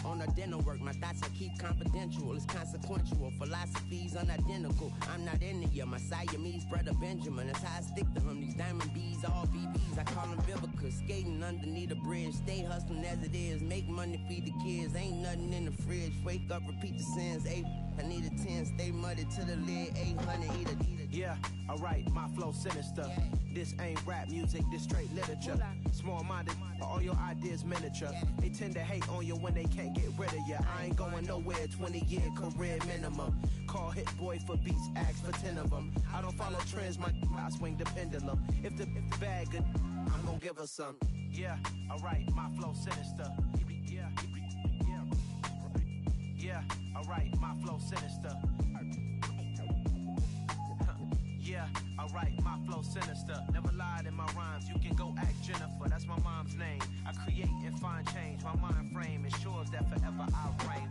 on the dinner work. My thoughts I keep confidential, it's consequential. Philosophies unidentical, I'm not in it. My Siamese brother Benjamin, that's how I stick to him. These diamond bees, all BBs, I call them Vivica. Skating underneath a bridge, stay hustling as it is. Make money, feed the kids, ain't nothing in the fridge. Wake up, repeat the sins, I need a 10, stay muddy to the lid, 800, eat it. Yeah, alright, my flow sinister. This ain't rap music, this straight literature. Small-minded, all your ideas miniature. They tend to hate on you when they can't get rid of you. I ain't going nowhere, 20-year career minimum. Call Hit Boy for beats, ask for 10 of them. I don't follow trends, I swing the pendulum. If the bag good, I'm gon' give her some. Yeah, alright, my flow sinister. Yeah, alright, my flow sinister. Yeah, alright, my flow sinister. Never lied in my rhymes, you can go ask Jennifer. That's my mom's name. I create and find change. My mind frame ensures that forever I reign.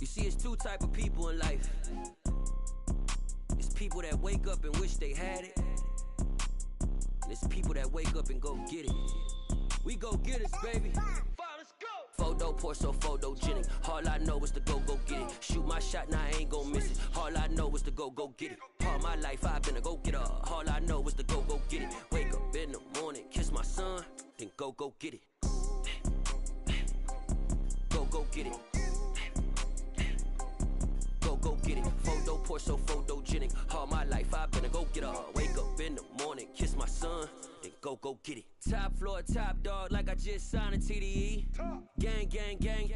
You see, it's two type of people in life. It's people that wake up and wish they had it. And it's people that wake up and go get it. We go get it, baby. Let's go. Photo Porso, photogenic. All I know is to go get it. Shoot my shot, now I ain't gon' miss it. All I know is to go get it. All my life I've been a go-getter. All I know is to go get it. Wake up in the morning, kiss my son, then go get it. Go get it. Go get it. Photo Porso, photogenic. All my life I've been a go-getter. Wake up in the morning, kiss my son, then go get it. Top floor, top dog, like I just signed a TDE. Gang, gang, gang.